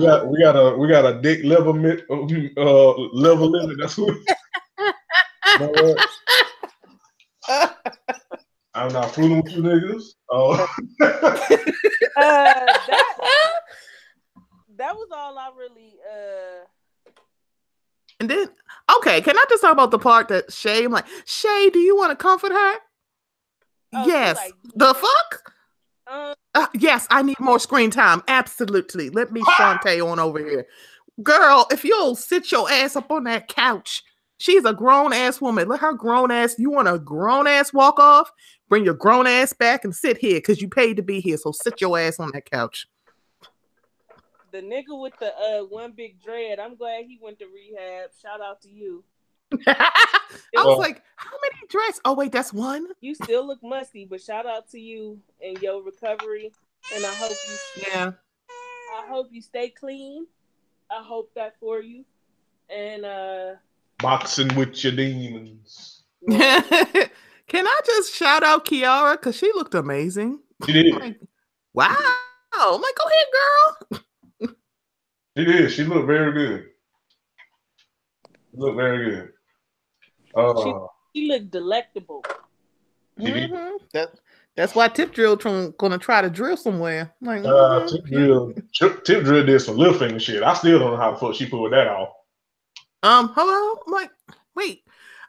Speaker 1: got a dick level limit. That's what. I'm not fooling with you niggas.
Speaker 2: That was all I really.
Speaker 3: And then, okay, can I just talk about the part that Shay? I'm like, Shay, do you want to comfort her? Yes. Like, the fuck? Yes, I need more screen time. Absolutely. Let me Shantae on over here. Girl, if you'll sit your ass up on that couch, she's a grown ass woman. Let her grown ass, you want a grown ass walk off? Bring your grown ass back and sit here because you paid to be here. So sit your ass on that couch.
Speaker 2: The nigga with the one big dread, I'm glad he went to rehab. Shout out to you.
Speaker 3: I was like, how many dreads? Oh, wait, that's one?
Speaker 2: You still look musty, but shout out to you and your recovery. And I hope you stay clean. I hope that for you. And
Speaker 1: boxing with your demons.
Speaker 3: Can I just shout out Kiara? Because she looked amazing.
Speaker 1: She did.
Speaker 3: Like, wow. I'm like, go ahead, girl.
Speaker 1: She did. She looked very good.
Speaker 2: She looked delectable.
Speaker 3: That's why Tip Drill gonna try to drill somewhere. Like,
Speaker 1: Tip Drill did some little finger shit. I still don't know how the fuck she pulled that off.
Speaker 3: Hello? I'm like, wait.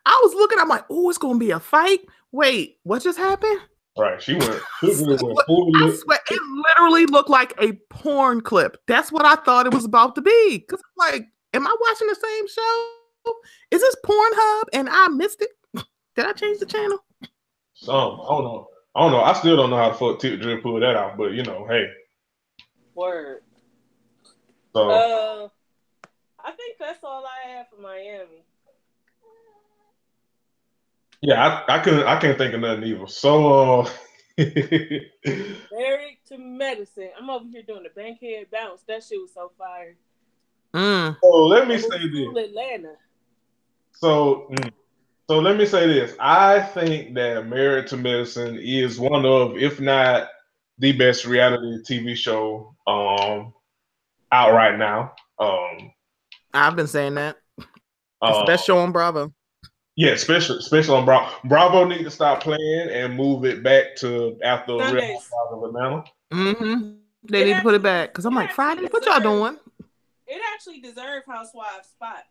Speaker 3: I was looking, I'm like, oh, it's gonna be a fight. Wait, what just happened?
Speaker 1: Right, she went I
Speaker 3: swear, it literally looked like a porn clip. That's what I thought it was about to be. Because I'm like, am I watching the same show? Is this Pornhub and I missed it? Did I change the channel?
Speaker 1: I don't know. I still don't know how the fuck Tip Drill pulled that out, but hey.
Speaker 2: Word.
Speaker 1: So
Speaker 2: I think that's all I have for Miami.
Speaker 1: Yeah, I can't think of nothing either. So
Speaker 2: Married to Medicine. I'm over here doing the Bankhead Bounce. That shit was so fire.
Speaker 1: So let me say this.
Speaker 2: Atlanta.
Speaker 1: So let me say this. I think that Married to Medicine is one of, if not the best reality TV show out right now.
Speaker 3: I've been saying that. It's the best show on Bravo.
Speaker 1: Yeah, especially on Bravo. Bravo need to stop playing and move it back to after Real Housewives of Atlanta.
Speaker 3: They need to put it back because I'm like, Friday, what y'all doing?
Speaker 2: It actually deserves Housewives spot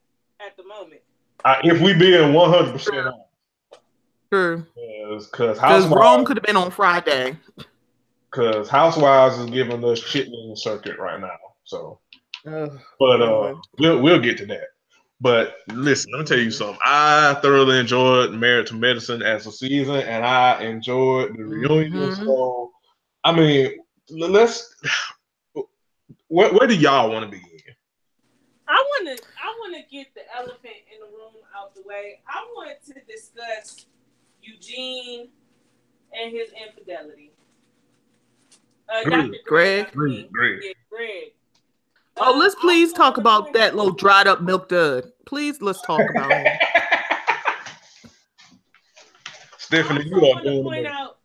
Speaker 2: at the moment.
Speaker 1: If we being 100% honest.
Speaker 3: True.
Speaker 1: Because
Speaker 3: Rome could have been on Friday.
Speaker 1: Because Housewives is giving us Chitlin circuit right now. So, we'll get to that. But listen, let me tell you something. I thoroughly enjoyed Married to Medicine as a season, and I enjoyed the reunion. So, I mean, where do y'all want to begin?
Speaker 2: I want to get the elephant in the room out the way. I want to discuss Eugene and his infidelity.
Speaker 3: Greg.
Speaker 2: Yeah, Greg.
Speaker 3: Oh, let's please talk about that little dried up milk dud. Please, let's talk about him.
Speaker 1: Stephanie, you
Speaker 2: want to point out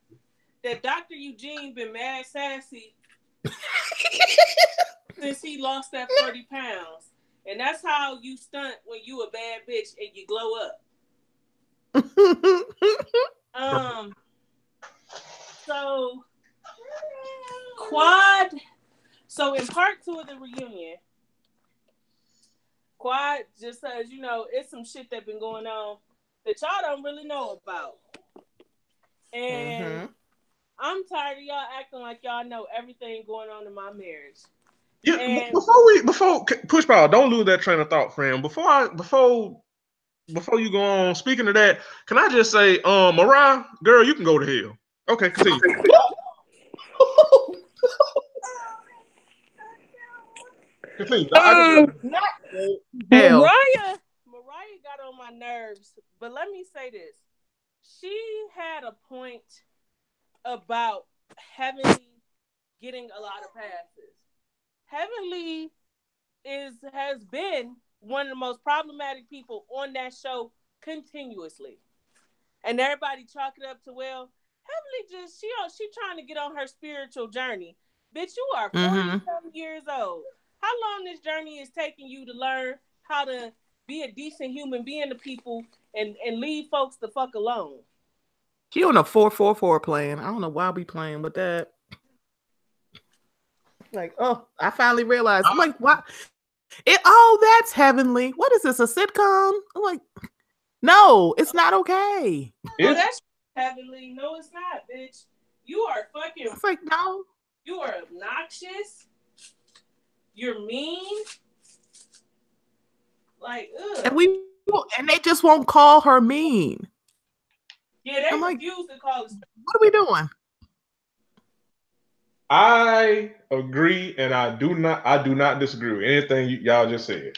Speaker 2: that Dr. Eugene been mad sassy since he lost that 40 pounds. And that's how you stunt when you a bad bitch and you glow up. So Quad. So in part 2 of the reunion, Quad just says, you know, it's some shit that been going on that y'all don't really know about. And I'm tired of y'all acting like y'all know everything going on in my marriage.
Speaker 1: Yeah,
Speaker 2: and
Speaker 1: before push power, don't lose that train of thought, friend. Before you go on, speaking of that, can I just say, Mariah, girl, you can go to hell. Okay, continue. Continue.
Speaker 2: Mariah got on my nerves, but let me say this. She had a point about Heavenly getting a lot of passes. Heavenly has been one of the most problematic people on that show continuously. And everybody chalk it up to, well, Heavenly just, she trying to get on her spiritual journey. Bitch, you are 47 years old. How long this journey is taking you to learn how to be a decent human being to people and leave folks the fuck alone?
Speaker 3: She on a 4-4-4 plan. I don't know why we playing with that. Like, oh, I finally realized. I'm like, what? That's Heavenly. What is this, a sitcom? I'm like, no, it's not okay.
Speaker 2: Oh, that's Heavenly. No, it's not, bitch. You are fucking.
Speaker 3: It's like, no.
Speaker 2: You are obnoxious. You're mean. Like, ugh.
Speaker 3: And they just won't call her mean.
Speaker 2: Yeah, they refuse to call us.
Speaker 3: What are we doing?
Speaker 1: I agree, and I do not disagree with anything y'all just said.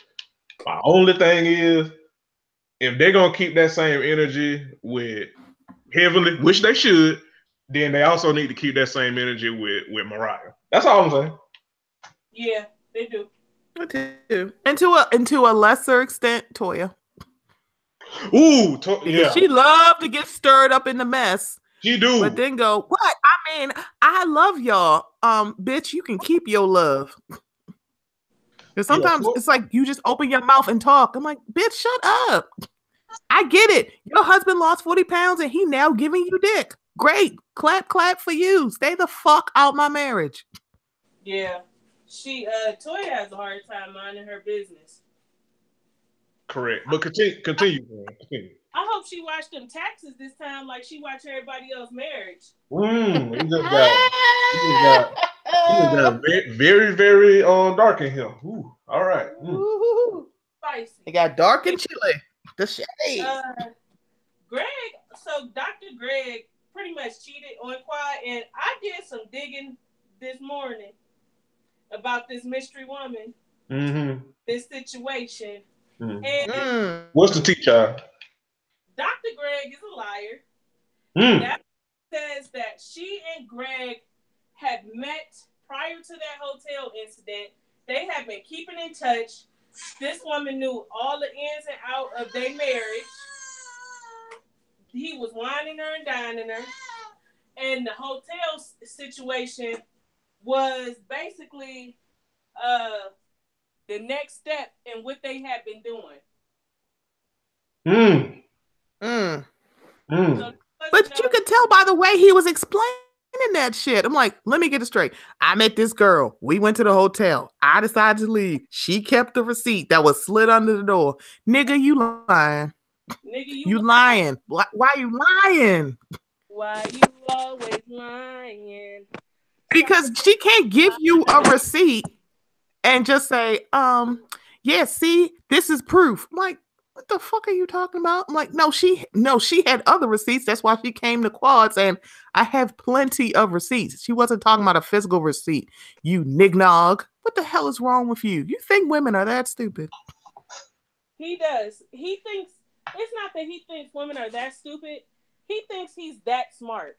Speaker 1: My only thing is, if they're gonna keep that same energy with Heavenly, which they should, then they also need to keep that same energy with Mariah. That's all I'm saying.
Speaker 2: Yeah, they do.
Speaker 3: And to a lesser extent, Toya.
Speaker 1: Ooh,
Speaker 3: because she loved to get stirred up in the mess.
Speaker 1: She do.
Speaker 3: But then go, what? I mean, I love y'all. Bitch, you can keep your love. Because sometimes it's like you just open your mouth and talk. I'm like, bitch, shut up. I get it. Your husband lost 40 pounds and he now giving you dick. Great. Clap, clap for you. Stay the fuck out my marriage.
Speaker 2: Yeah. Toya has a hard time minding her business.
Speaker 1: Correct. But continue.
Speaker 2: I hope she watched them taxes this time like she watched everybody else's marriage.
Speaker 1: He just got very, very dark in here. Ooh, all right.
Speaker 2: Spicy.
Speaker 3: It got dark and chilly. The shade.
Speaker 2: So Dr. Greg pretty much cheated on Quad, and I did some digging this morning about this mystery woman, this situation. And
Speaker 1: what's the teacher?
Speaker 2: Dr. Greg is a liar. That says that she and Greg had met prior to that hotel incident. They have been keeping in touch. This woman knew all the ins and outs of their marriage. He was whining her and dining her. And the hotel situation was basically the next step in what they had been doing.
Speaker 3: So, but you could tell by the way he was explaining that shit. I'm like, let me get it straight. I met this girl. We went to the hotel. I decided to leave. She kept the receipt that was slid under the door. Nigga, you lying.
Speaker 2: Nigga,
Speaker 3: you lying. Why you lying?
Speaker 2: Why you always lying?
Speaker 3: Because she can't give you a receipt and just say, yeah, see, this is proof. I'm like, what the fuck are you talking about? I'm like, no, she had other receipts. That's why she came to Quad saying, I have plenty of receipts. She wasn't talking about a physical receipt. You nignog. What the hell is wrong with you? You think women are that stupid?
Speaker 2: He does. He thinks, it's not that he thinks women are that stupid. He thinks he's that smart.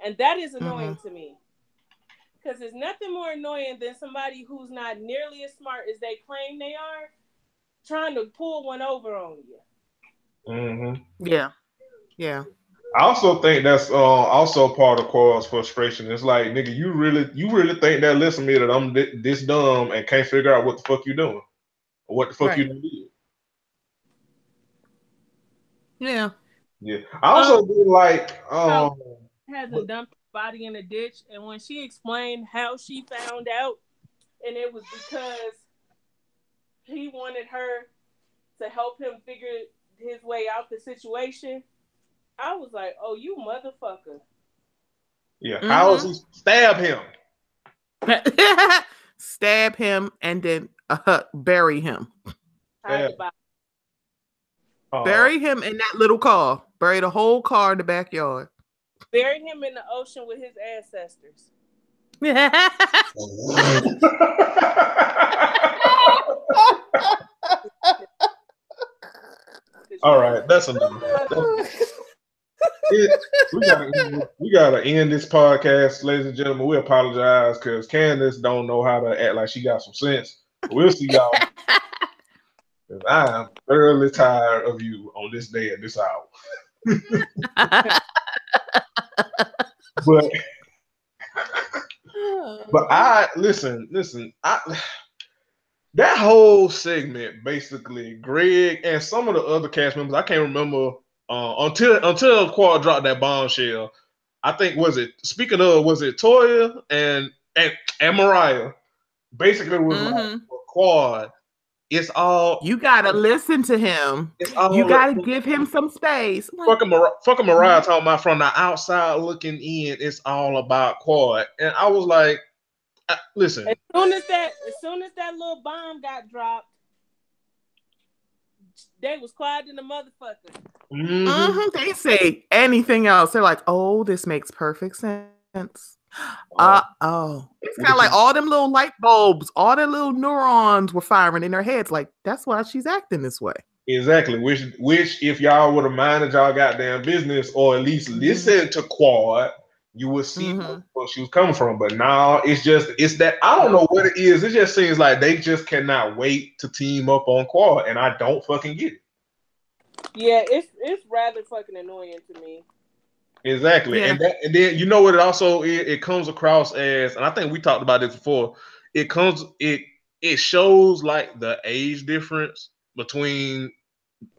Speaker 2: And that is annoying to me. Because there's nothing more annoying than somebody who's not nearly as smart as they claim they are trying to pull one over on you.
Speaker 3: Yeah.
Speaker 1: I also think that's also part of Quad's frustration. It's like, nigga, you really think that listen to me that I'm this dumb and can't figure out what the fuck you doing or what the fuck you done did.
Speaker 3: Yeah.
Speaker 1: Yeah. I also did like
Speaker 2: hasn't dumped his body in a ditch, and when she explained how she found out, and it was because he wanted her to help him figure his way out the situation, I was like, oh, you motherfucker.
Speaker 1: Yeah. How does he stab him?
Speaker 3: Stab him and then bury him. Bury him in that little car. Bury the whole car in the backyard.
Speaker 2: Bury him in the ocean with his ancestors.
Speaker 1: All right, that's enough. We gotta end this podcast, ladies and gentlemen. We apologize because Candace don't know how to act like she got some sense. We'll see y'all. I am thoroughly tired of you on this day at this hour. but I listen. That whole segment, basically, Greg and some of the other cast members, I can't remember until Quad dropped that bombshell. I think was it Toya and Mariah? Basically, was like Quad. It's all
Speaker 3: you gotta listen to him. You gotta give him some space.
Speaker 1: Fucking Mariah talking about from the outside looking in. It's all about Quad, and I was like, listen.
Speaker 2: As soon as that little bomb got dropped, they was quiet in the motherfucker.
Speaker 3: They say anything else, they're like, "Oh, this makes perfect sense." It's kind of like all them little light bulbs, all the little neurons were firing in their heads. Like that's why she's acting this way.
Speaker 1: Exactly. Which if y'all would have minded y'all goddamn business, or at least listen to Quad, you would see where she was coming from. But now it's that I don't know what it is. It just seems like they just cannot wait to team up on Quad, and I don't fucking get it.
Speaker 2: Yeah, it's rather fucking annoying to me.
Speaker 1: Exactly, and then you know what it also it comes across as, and I think we talked about this before. It shows like the age difference between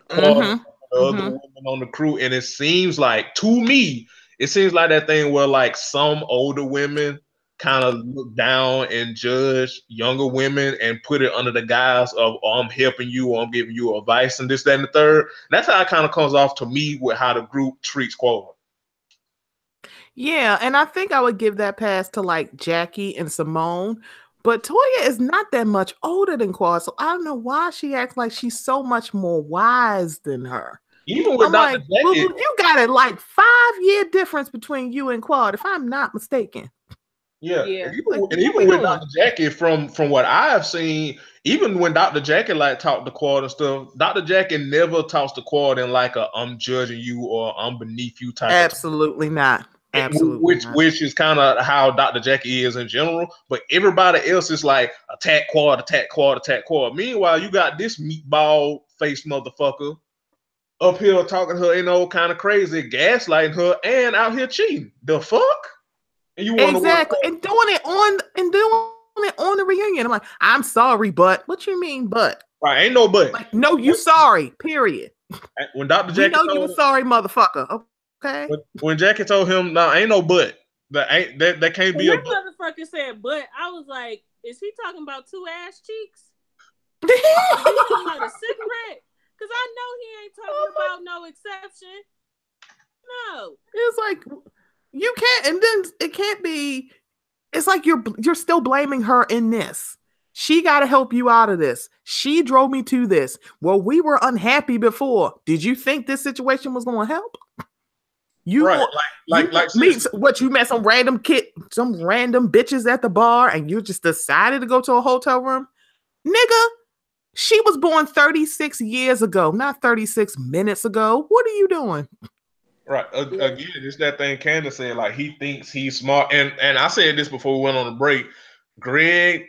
Speaker 1: Quad and the other women on the crew, and it seems like that thing where like some older women kind of look down and judge younger women and put it under the guise of, oh, I'm helping you, or I'm giving you advice and this, that, and the third. That's how it kind of comes off to me with how the group treats Quad.
Speaker 3: Yeah, and I think I would give that pass to like Jackie and Simone, but Toya is not that much older than Quad, so I don't know why she acts like she's so much more wise than her.
Speaker 1: Even with Dr. Jackie,
Speaker 3: well, you got a like 5-year difference between you and Quad, if I'm not mistaken.
Speaker 1: Yeah. And even with Dr. Jackie, from what I have seen, even when Dr. Jackie like talked to Quad and stuff, Dr. Jackie never talks to Quad in like a I'm judging you or I'm beneath you type.
Speaker 3: Absolutely not. Absolutely.
Speaker 1: Which is kind of how Dr. Jackie is in general, but everybody else is like attack Quad, attack Quad, attack Quad. Meanwhile, you got this meatball face motherfucker up here talking to her, kind of crazy, gaslighting her, and out here cheating. The fuck?
Speaker 3: And you want exactly and doing it on the reunion. I'm like, I'm sorry, but what you mean, but?
Speaker 1: Right, ain't no but.
Speaker 3: Like, no, you sorry. Period.
Speaker 1: When Dr. Jackie,
Speaker 3: you know you were sorry, motherfucker. Okay.
Speaker 1: When Jackie told him, "No, ain't no but." That can't be
Speaker 2: a motherfucker said, "But." I was like, "Is he talking about two ass cheeks? Is he talking about a cigarette? Because I know he ain't talking about no exception. No,
Speaker 3: it's like you can't, and then it can't be. It's like you're still blaming her in this. She got to help you out of this. She drove me to this. Well, we were unhappy before. Did you think this situation was going to help? You what you met some random bitches at the bar and you just decided to go to a hotel room? Nigga, she was born 36 years ago, not 36 minutes ago. What are you doing?
Speaker 1: Right. Again, it's that thing Candace said, like he thinks he's smart. And I said this before we went on the break. Greg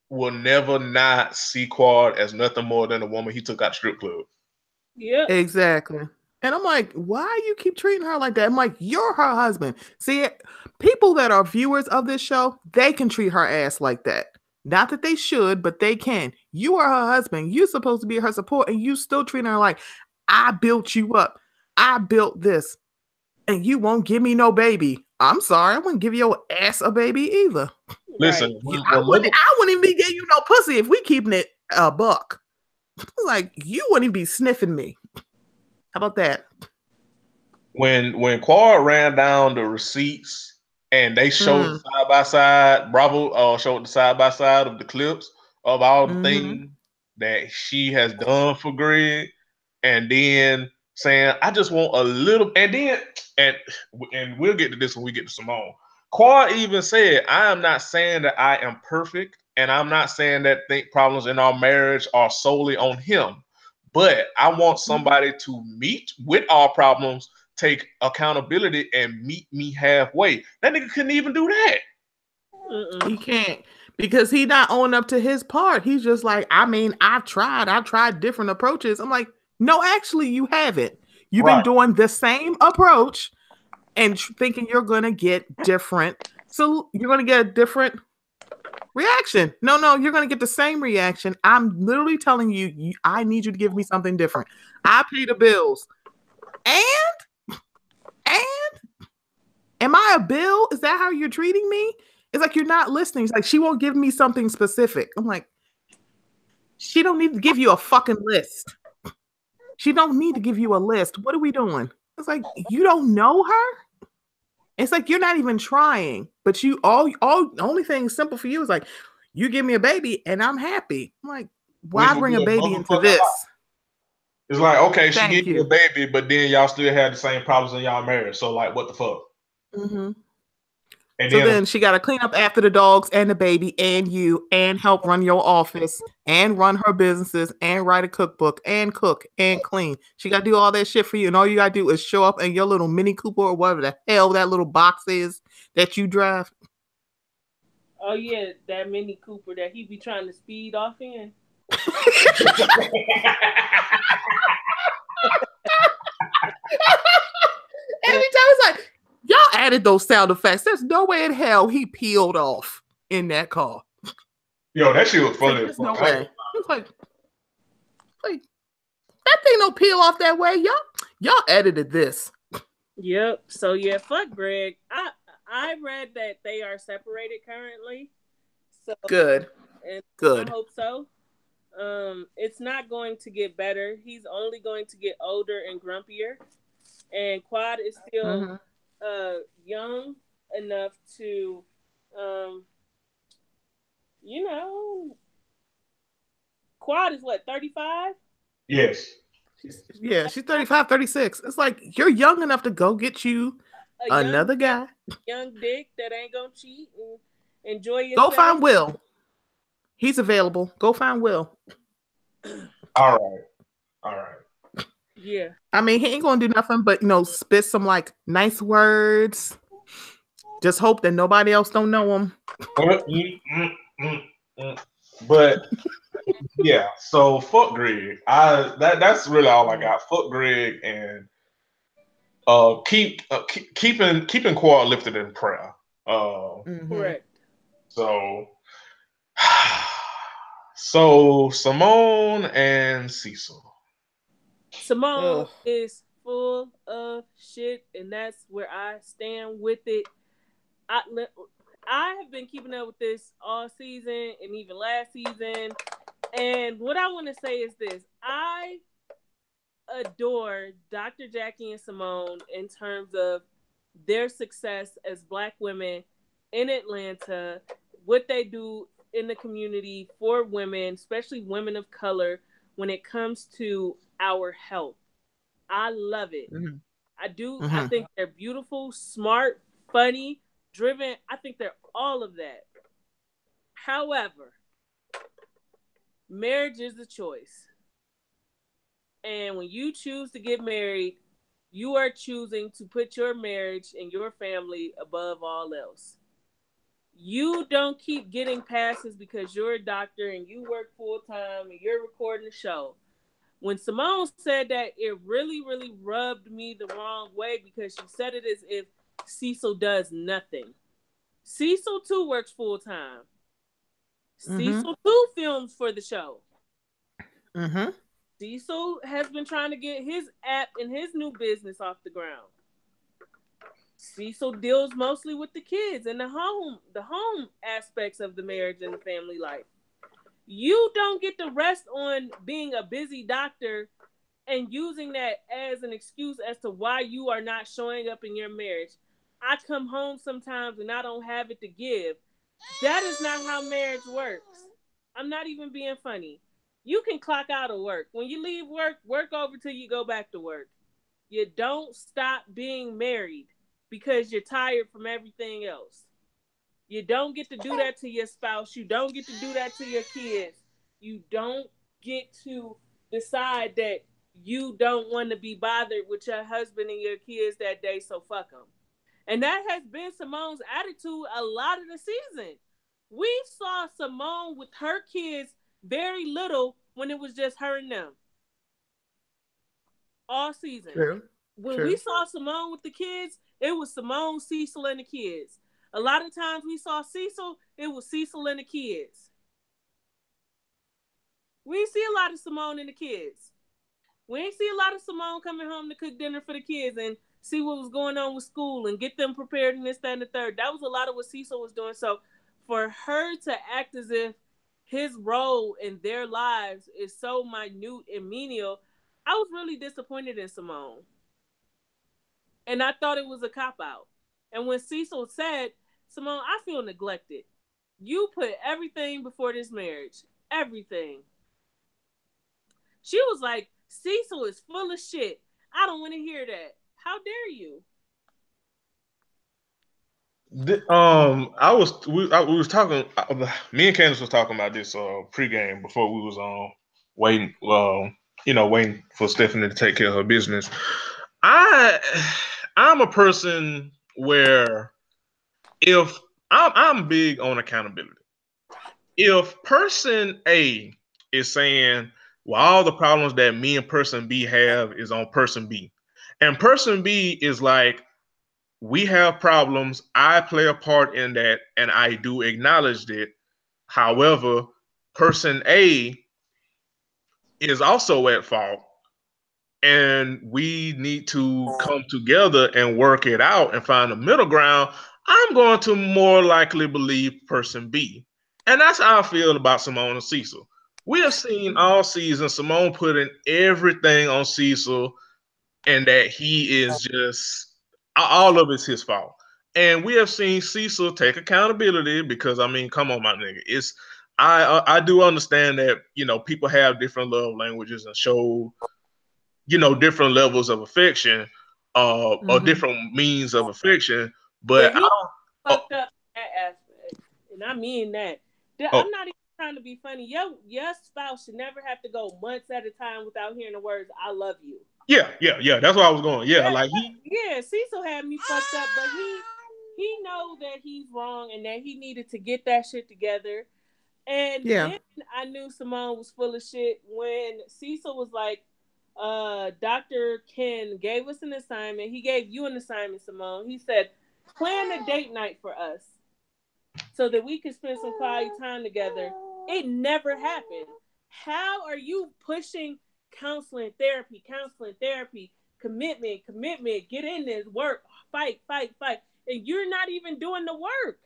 Speaker 1: will never not see Quad as nothing more than a woman he took out the strip club.
Speaker 2: Yeah.
Speaker 3: Exactly. And I'm like, why you keep treating her like that? I'm like, you're her husband. See, people that are viewers of this show, they can treat her ass like that. Not that they should, but they can. You are her husband. You're supposed to be her support, and you still treating her like, I built you up. I built this, and you won't give me no baby. I'm sorry, I wouldn't give your ass a baby either.
Speaker 1: Listen,
Speaker 3: I wouldn't even be giving you no pussy if we keeping it a buck. Like, you wouldn't even be sniffing me. How about that?
Speaker 1: When Quad ran down the receipts and they showed side by side, Bravo showed the side by side of the clips of all the things that she has done for Greg, and then saying, I just want a little, and then and we'll get to this when we get to Simone. Quad even said, I am not saying that I am perfect, and I'm not saying that problems in our marriage are solely on him. But I want somebody to meet with our problems, take accountability, and meet me halfway. That nigga couldn't even do that.
Speaker 3: He can't, because he not owning up to his part. He's just like, I mean, I've tried different approaches. I'm like, no, actually, you haven't. You've been doing the same approach and thinking you're going to get different. So you're going to get a different reaction. No, you're going to get the same reaction. I'm literally telling you, I need you to give me something different. I pay the bills. And am I a bill? Is that how you're treating me? It's like, you're not listening. It's like, she won't give me something specific. I'm like, she don't need to give you a fucking list. She don't need to give you a list. What are we doing? It's like, you don't know her? It's like, you're not even trying, but you the only thing simple for you is like, you give me a baby and I'm happy. I'm like, why bring a baby into this?
Speaker 1: It's like, okay, she gave you a baby, but then y'all still had the same problems in y'all marriage. So like, what the fuck?
Speaker 3: And so then she got to clean up after the dogs and the baby and you, and help run your office and run her businesses and write a cookbook and cook and clean. She got to do all that shit for you. And all you got to do is show up in your little Mini Cooper or whatever the hell that little box is that you drive.
Speaker 2: Oh, yeah, that Mini Cooper that he be trying to speed off in.
Speaker 3: Every time it's like, y'all added those sound effects. There's no way in hell he peeled off in that car.
Speaker 1: Yo, that shit was funny.
Speaker 3: There's no way. It's like that thing don't peel off that way. Y'all edited this.
Speaker 2: Yep. So yeah, fuck Greg. I read that they are separated currently. So
Speaker 3: good.
Speaker 2: I hope so. It's not going to get better. He's only going to get older and grumpier. And Quad is still young enough to Quad is what, 35?
Speaker 1: Yes.
Speaker 3: She's 35, 36. It's like, you're young enough to go get you another guy.
Speaker 2: Young dick that ain't gonna cheat and enjoy yourself.
Speaker 3: Go find Will. He's available. Go find Will.
Speaker 1: All right.
Speaker 2: Yeah.
Speaker 3: I mean, he ain't gonna do nothing but, spit some like nice words. Just hope that nobody else don't know him.
Speaker 1: But yeah, so fuck Greg. That's really all I got. Fuck Greg, and keeping Quad lifted in prayer.
Speaker 2: Correct.
Speaker 1: So Simone and Cecil.
Speaker 2: Simone is full of shit, and that's where I stand with it. I have been keeping up with this all season and even last season. And what I want to say is this. I adore Dr. Jackie and Simone in terms of their success as Black women in Atlanta, what they do in the community for women, especially women of color, when it comes to our health. I love it. Mm-hmm. I do. Mm-hmm. I think they're beautiful, smart, funny, driven. I think they're all of that. However, marriage is a choice. And when you choose to get married, you are choosing to put your marriage and your family above all else. You don't keep getting passes because you're a doctor and you work full time and you're recording the show. When Simone said that, it really, really rubbed me the wrong way because she said it as if Cecil does nothing. Cecil too works full time. Cecil too films for the show. Cecil has been trying to get his app and his new business off the ground. Cecil deals mostly with the kids and the home aspects of the marriage and the family life. You don't get to rest on being a busy doctor and using that as an excuse as to why you are not showing up in your marriage. I come home sometimes and I don't have it to give. That is not how marriage works. I'm not even being funny. You can clock out of work. When you leave work, work over till you go back to work. You don't stop being married because you're tired from everything else. You don't get to do that to your spouse. You don't get to do that to your kids. You don't get to decide that you don't want to be bothered with your husband and your kids that day, so fuck them. And that has been Simone's attitude a lot of the season. We saw Simone with her kids very little when it was just her and them. All season.
Speaker 3: True.
Speaker 2: When we saw Simone with the kids, it was Simone, Cecil, and the kids. A lot of times we saw Cecil, it was Cecil and the kids. We ain't see a lot of Simone and the kids. We ain't see a lot of Simone coming home to cook dinner for the kids and see what was going on with school and get them prepared and this, that, and the third. That was a lot of what Cecil was doing. So for her to act as if his role in their lives is so minute and menial, I was really disappointed in Simone. And I thought it was a cop-out. And when Cecil said, Simone, I feel neglected. You put everything before this marriage. Everything. She was like, Cecil is full of shit. I don't want to hear that. How dare you?
Speaker 1: We was talking. Me and Candace was talking about this pregame before we was waiting. Waiting for Stephanie to take care of her business. I'm a person where if I'm big on accountability. If person A is saying, well, all the problems that me and person B have is on person B, and person B is like, we have problems, I play a part in that, and I do acknowledge it. However, person A is also at fault, and we need to come together and work it out and find a middle ground. I'm going to more likely believe person B. And that's how I feel about Simone and Cecil. We have seen all season Simone putting everything on Cecil and that he is just, all of it's his fault. And we have seen Cecil take accountability because, I mean, come on, my nigga. I do understand that, people have different love languages and show, different levels of affection or different means of affection. But
Speaker 2: he fucked up that aspect. And I mean that. I'm not even trying to be funny. Your spouse should never have to go months at a time without hearing the words, I love you.
Speaker 1: Yeah. That's where I was going.
Speaker 2: Cecil had me fucked up, but he know that he's wrong and that he needed to get that shit together. And then I knew Simone was full of shit when Cecil was like, Dr. Ken gave us an assignment. He gave you an assignment, Simone. He said, plan a date night for us so that we could spend some quality time together. It never happened. How are you pushing counseling, therapy, commitment, get in this, work, fight, and you're not even doing the work?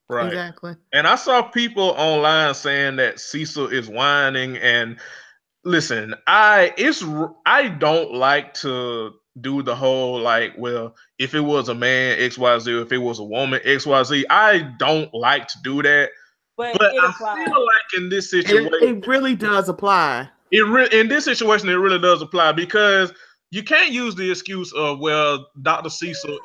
Speaker 1: Right.
Speaker 3: Exactly.
Speaker 1: And I saw people online saying that Cecil is whining, and listen, I don't like to do the whole like, well, if it was a man, XYZ, if it was a woman, XYZ. I don't like to do that. But I feel like in this situation,
Speaker 3: it really does apply.
Speaker 1: In this situation, it really does apply because you can't use the excuse of, well, Dr. Cecil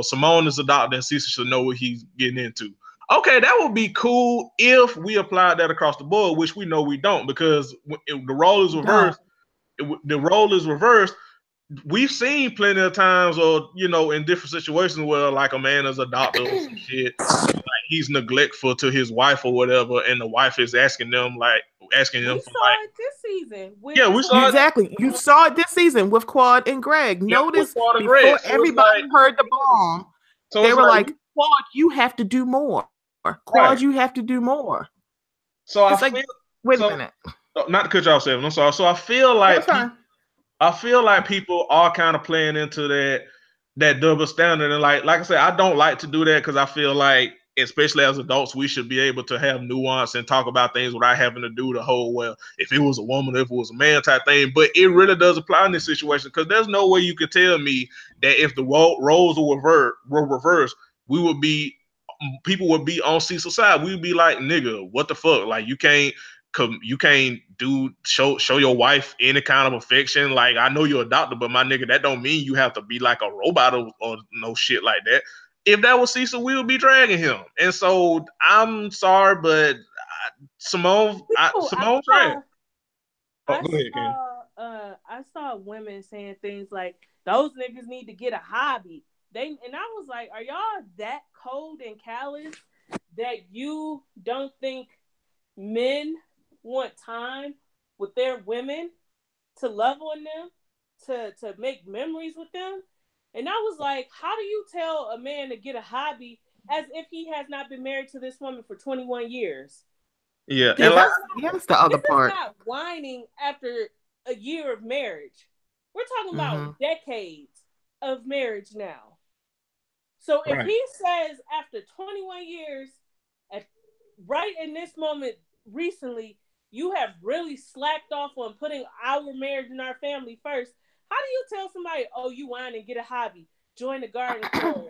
Speaker 1: Simone is a doctor and Cecil should know what he's getting into. Okay, that would be cool if we applied that across the board, which we know we don't, because the role is reversed. The role is reversed. We've seen plenty of times, or in different situations where like a man is a doctor or some shit, like he's neglectful to his wife or whatever, and the wife is asking them like, asking them
Speaker 2: We
Speaker 1: for
Speaker 2: saw it this season.
Speaker 1: Yeah, we saw it.
Speaker 3: Exactly. You saw it this season with Claude and Greg.
Speaker 1: Yeah, with
Speaker 3: Notice
Speaker 1: Claude and
Speaker 3: before
Speaker 1: Greg. So
Speaker 3: everybody heard the bomb,
Speaker 1: so
Speaker 3: they
Speaker 1: it's
Speaker 3: were like, Claude, you have to do more. Claude,
Speaker 1: Right.
Speaker 3: you have to do more.
Speaker 1: So
Speaker 3: It's
Speaker 1: I
Speaker 3: like,
Speaker 1: feel.
Speaker 3: wait
Speaker 1: So,
Speaker 3: a minute.
Speaker 1: not to cut you off, Seven. I'm sorry. So I feel like people are kind of playing into that double standard, and like I said, I don't like to do that because I feel like, especially as adults, we should be able to have nuance and talk about things without having to do the whole, well, if it was a woman, if it was a man type thing. But it really does apply in this situation, because there's no way you could tell me that if the roles were reversed, people would be on Cecil's side. We would be like, nigga, what the fuck? Like, you can't show your wife any kind of affection. Like, I know you're a doctor, but my nigga, that don't mean you have to be like a robot or no shit like that. If that was Cecil, we would be dragging him. And so I'm sorry, but Simone tried.
Speaker 2: I
Speaker 1: Go ahead, Ken.
Speaker 2: I saw women saying things like, those niggas need to get a hobby. And I was like, are y'all that cold and callous that you don't think men want time with their women, to love on them, to make memories with them? And I was like, how do you tell a man to get a hobby as if he has not been married to this woman for 21 years?
Speaker 1: Yeah,
Speaker 3: and that's the other part.
Speaker 2: Is not whining after a year of marriage. We're talking about decades of marriage now. So if he says after 21 years, right in this moment recently, you have really slacked off on putting our marriage and our family first, how do you tell somebody, oh, you whine and get a hobby, join the garden club?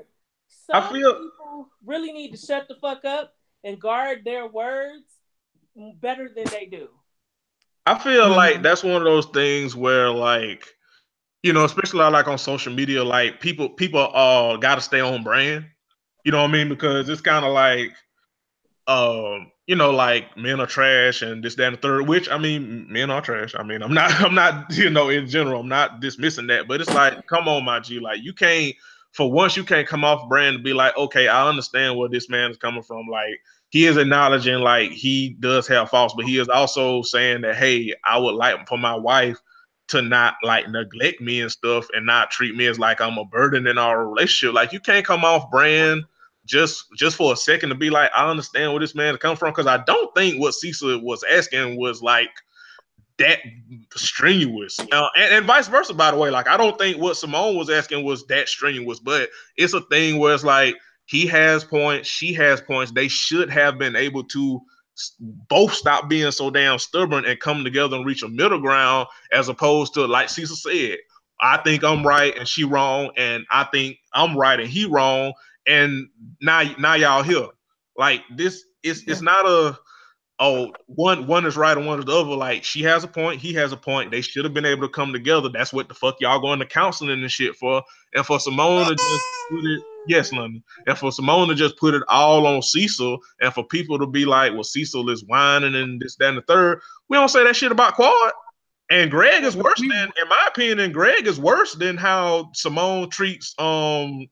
Speaker 2: Some people really need to shut the fuck up and guard their words better than they do.
Speaker 1: I feel like that's one of those things where, like, you know, especially like on social media, like people got to stay on brand. You know what I mean? Because it's kind of like, you know, like, men are trash and this, that, and the third, which, I mean, men are trash. I mean, I'm not, you know, in general, I'm not dismissing that, but it's like, come on, my G, like, you can't come off brand and be like, okay, I understand where this man is coming from. Like, he is acknowledging, like, he does have faults, but he is also saying that, hey, I would like for my wife to not, like, neglect me and stuff and not treat me as like I'm a burden in our relationship. Like, you can't come off brand just for a second to be like, I understand where this man come from, because I don't think what Cecil was asking was like that strenuous, and vice versa, by the way. Like, I don't think what Simone was asking was that strenuous, but it's a thing where it's like, he has points, she has points. They should have been able to both stop being so damn stubborn and come together and reach a middle ground, as opposed to, like Cecil said, I think I'm right and she wrong, and I think I'm right and he wrong, and now y'all here. Like, this it's not a, oh, one is right and one is the other. Like, she has a point, he has a point. They should have been able to come together. That's what the fuck y'all going to counseling and shit for. And for Simone to just put it, yes, London, and for Simone to just put it all on Cecil, and for people to be like, well, Cecil is whining and this, that, and the third. We don't say that shit about Quad. And Greg is worse than, in my opinion, Greg is worse than how Simone treats Cecil.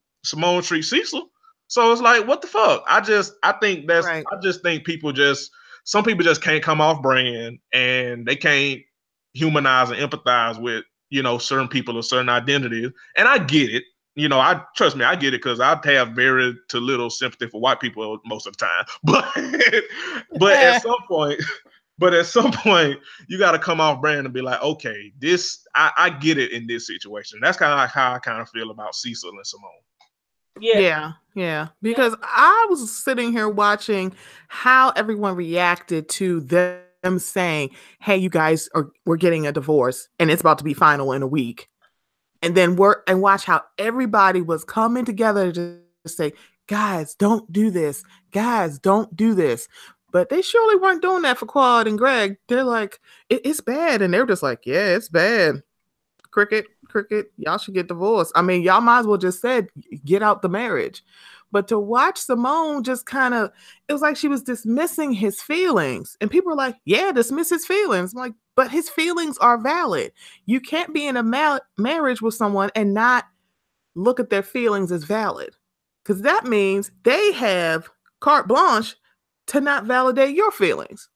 Speaker 1: So it's like, what the fuck? I just think some people just can't come off brand, and they can't humanize and empathize with, you know, certain people or certain identities. And I get it. You know, I get it, because I have very to little sympathy for white people most of the time. But at some point, you got to come off brand and be like, okay, I get it in this situation. That's kind of like how I kind of feel about Cecil and Simone.
Speaker 3: Yeah. Because I was sitting here watching how everyone reacted to them saying, hey, you guys we're getting a divorce and it's about to be final in a week. And then watch how everybody was coming together to say, guys, don't do this. Guys, don't do this. But they surely weren't doing that for Quad and Greg. They're like, it's bad. And they're just like, yeah, it's bad. Cricket, y'all should get divorced. I mean, y'all might as well just said, get out the marriage. But to watch Simone just kind of, it was like she was dismissing his feelings. And people were like, yeah, dismiss his feelings. I'm like, but his feelings are valid. You can't be in a marriage with someone and not look at their feelings as valid. Because that means they have carte blanche to not validate your feelings.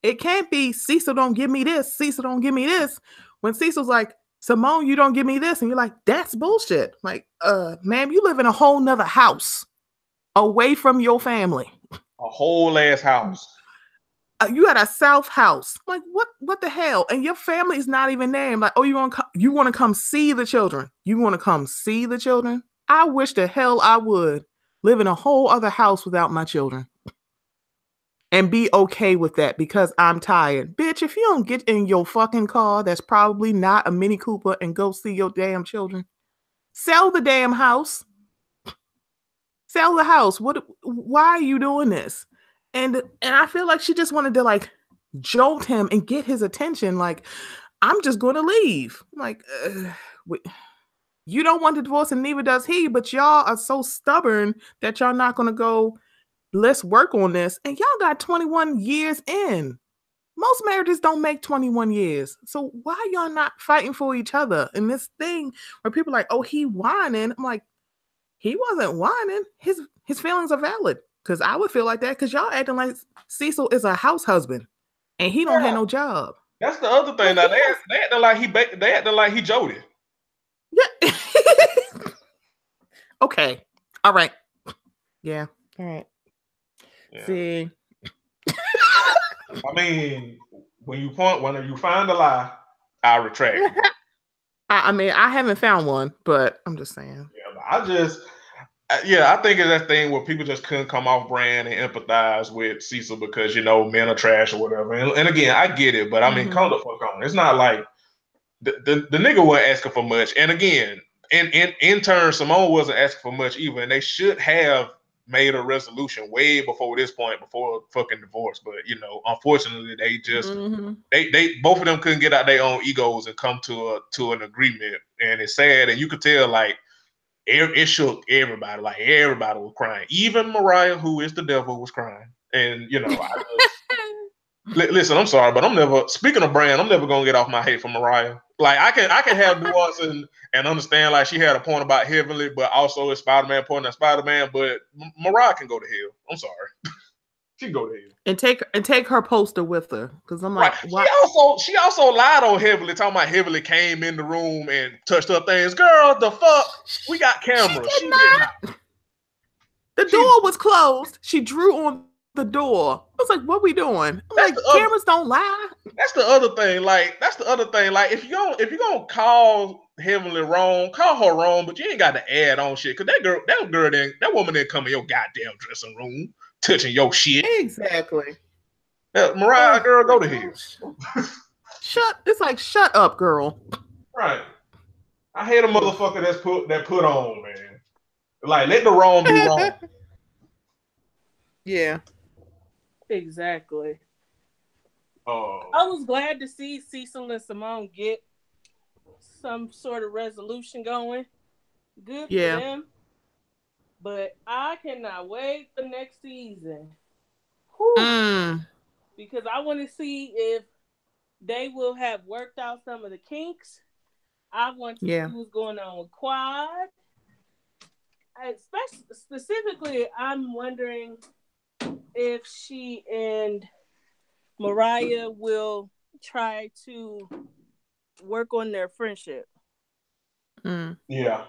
Speaker 3: It can't be Cecil don't give me this. Cecil don't give me this. When Cecil's like, Simone, you don't give me this. And you're like, that's bullshit. Like, ma'am, you live in a whole nother house away from your family.
Speaker 1: A whole ass house.
Speaker 3: You had a South house. Like, what the hell? And your family is not even named. Like, oh, you want to come see the children? You want to come see the children? I wish the hell I would live in a whole other house without my children. And be okay with that because I'm tired. Bitch, if you don't get in your fucking car that's probably not a Mini Cooper and go see your damn children, sell the damn house. Sell the house. Why are you doing this? And I feel like she just wanted to like jolt him and get his attention. Like, I'm just going to leave. Like, you don't want the divorce and neither does he, but y'all are so stubborn that y'all not going to go, let's work on this. And y'all got 21 years in. Most marriages don't make 21 years. So why y'all not fighting for each other? And this thing where people are like, oh, he whining. I'm like, he wasn't whining. His feelings are valid. Because I would feel like that because y'all acting like Cecil is a house husband and he don't have no job.
Speaker 1: That's the other thing. Now, they acting like he Jody.
Speaker 3: Yeah. Okay. All right. Yeah. All right. Yeah. See.
Speaker 1: I mean, when you find a lie, I retract.
Speaker 3: I mean, I haven't found one, but I'm just saying.
Speaker 1: Yeah, I think it's that thing where people just couldn't come off brand and empathize with Cecil because, men are trash or whatever. And again, I get it, but I mean, come the fuck on. It's not like the nigga wasn't asking for much. And again, in turn, Simone wasn't asking for much either. And they should have made a resolution way before this point, before fucking divorce. But, unfortunately, they just, they both of them couldn't get out their own egos and come to an agreement. And it's sad. And you could tell, like, it shook everybody. Like, everybody was crying. Even Mariah, who is the devil, was crying. And, listen, I'm sorry, but speaking of brand, I'm never going to get off my hate for Mariah. Like, I can have nuance and understand, like, she had a point about Heavenly, but also it's Spider-Man pointing at Spider-Man, but Mariah can go to hell. I'm sorry. She can go to hell.
Speaker 3: And take her poster with her. Because I'm like,
Speaker 1: right. She also lied on Heavenly, talking about Heavenly came in the room and touched her things. Girl, the fuck? We got cameras. She did not.
Speaker 3: The door was closed. She drew on the door. I was like, what we doing? I'm like, cameras don't lie.
Speaker 1: That's the other thing. Like, if you're gonna call Heavenly wrong, call her wrong, but you ain't got to add on shit. Cause that woman didn't come in your goddamn dressing room touching your shit.
Speaker 3: Exactly.
Speaker 1: Mariah, girl, go to hell.
Speaker 3: Shut up, girl.
Speaker 1: Right. I hate a motherfucker that put on, man. Like, let the wrong be wrong.
Speaker 3: Yeah.
Speaker 2: Exactly. I was glad to see Cecil and Simone get some sort of resolution going. Good for them. But I cannot wait for next season. Because I want to see if they will have worked out some of the kinks. I want to see what's going on with Quad. Specifically, I'm wondering if she and Mariah will try to work on their friendship.
Speaker 1: Yeah.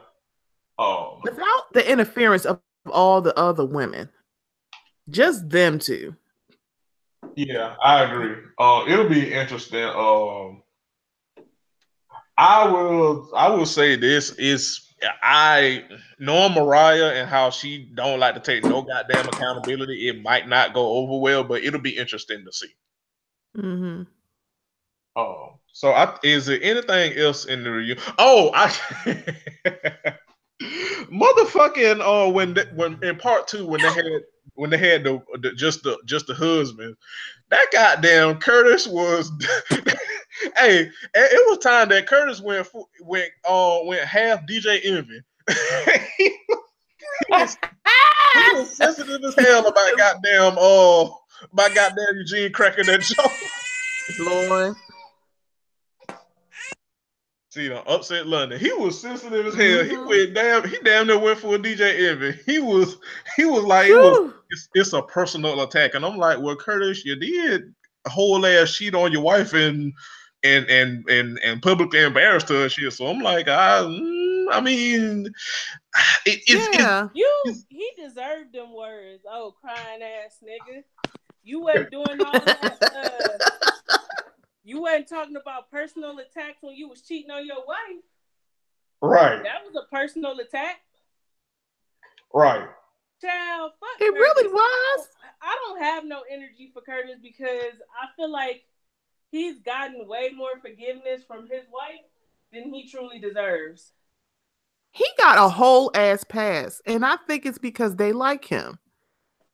Speaker 3: Without the interference of all the other women. Just them two.
Speaker 1: Yeah, I agree. It'll be interesting. I will say this is knowing Mariah and how she don't like to take no goddamn accountability, it might not go over well, but it'll be interesting to see. So is there anything else in the review? Motherfucking when in part 2 when they had the husband, that goddamn Curtis was hey, it was time that Curtis went half DJ Envy. he was sensitive as hell about goddamn Eugene cracking that joke.
Speaker 3: Lord.
Speaker 1: See, Upset London, he was sensitive as hell. He damn near went for a DJ Envy. He was like, it's a personal attack, and I'm like, well, Curtis, you did whole ass cheat on your wife and publicly embarrassed her and shit. So I'm like, I mean,
Speaker 2: he deserved them words. Oh, crying ass nigga. You wasn't doing all that. You wasn't talking about personal attacks when you was cheating on your wife.
Speaker 1: Right.
Speaker 2: That was a personal attack.
Speaker 1: Right.
Speaker 2: Child, fuck
Speaker 3: it
Speaker 2: Curtis.
Speaker 3: really was.
Speaker 2: I don't have no energy for Curtis because I feel like he's gotten way more forgiveness from his wife than he truly deserves.
Speaker 3: He got a whole ass pass, and I think it's because they like him.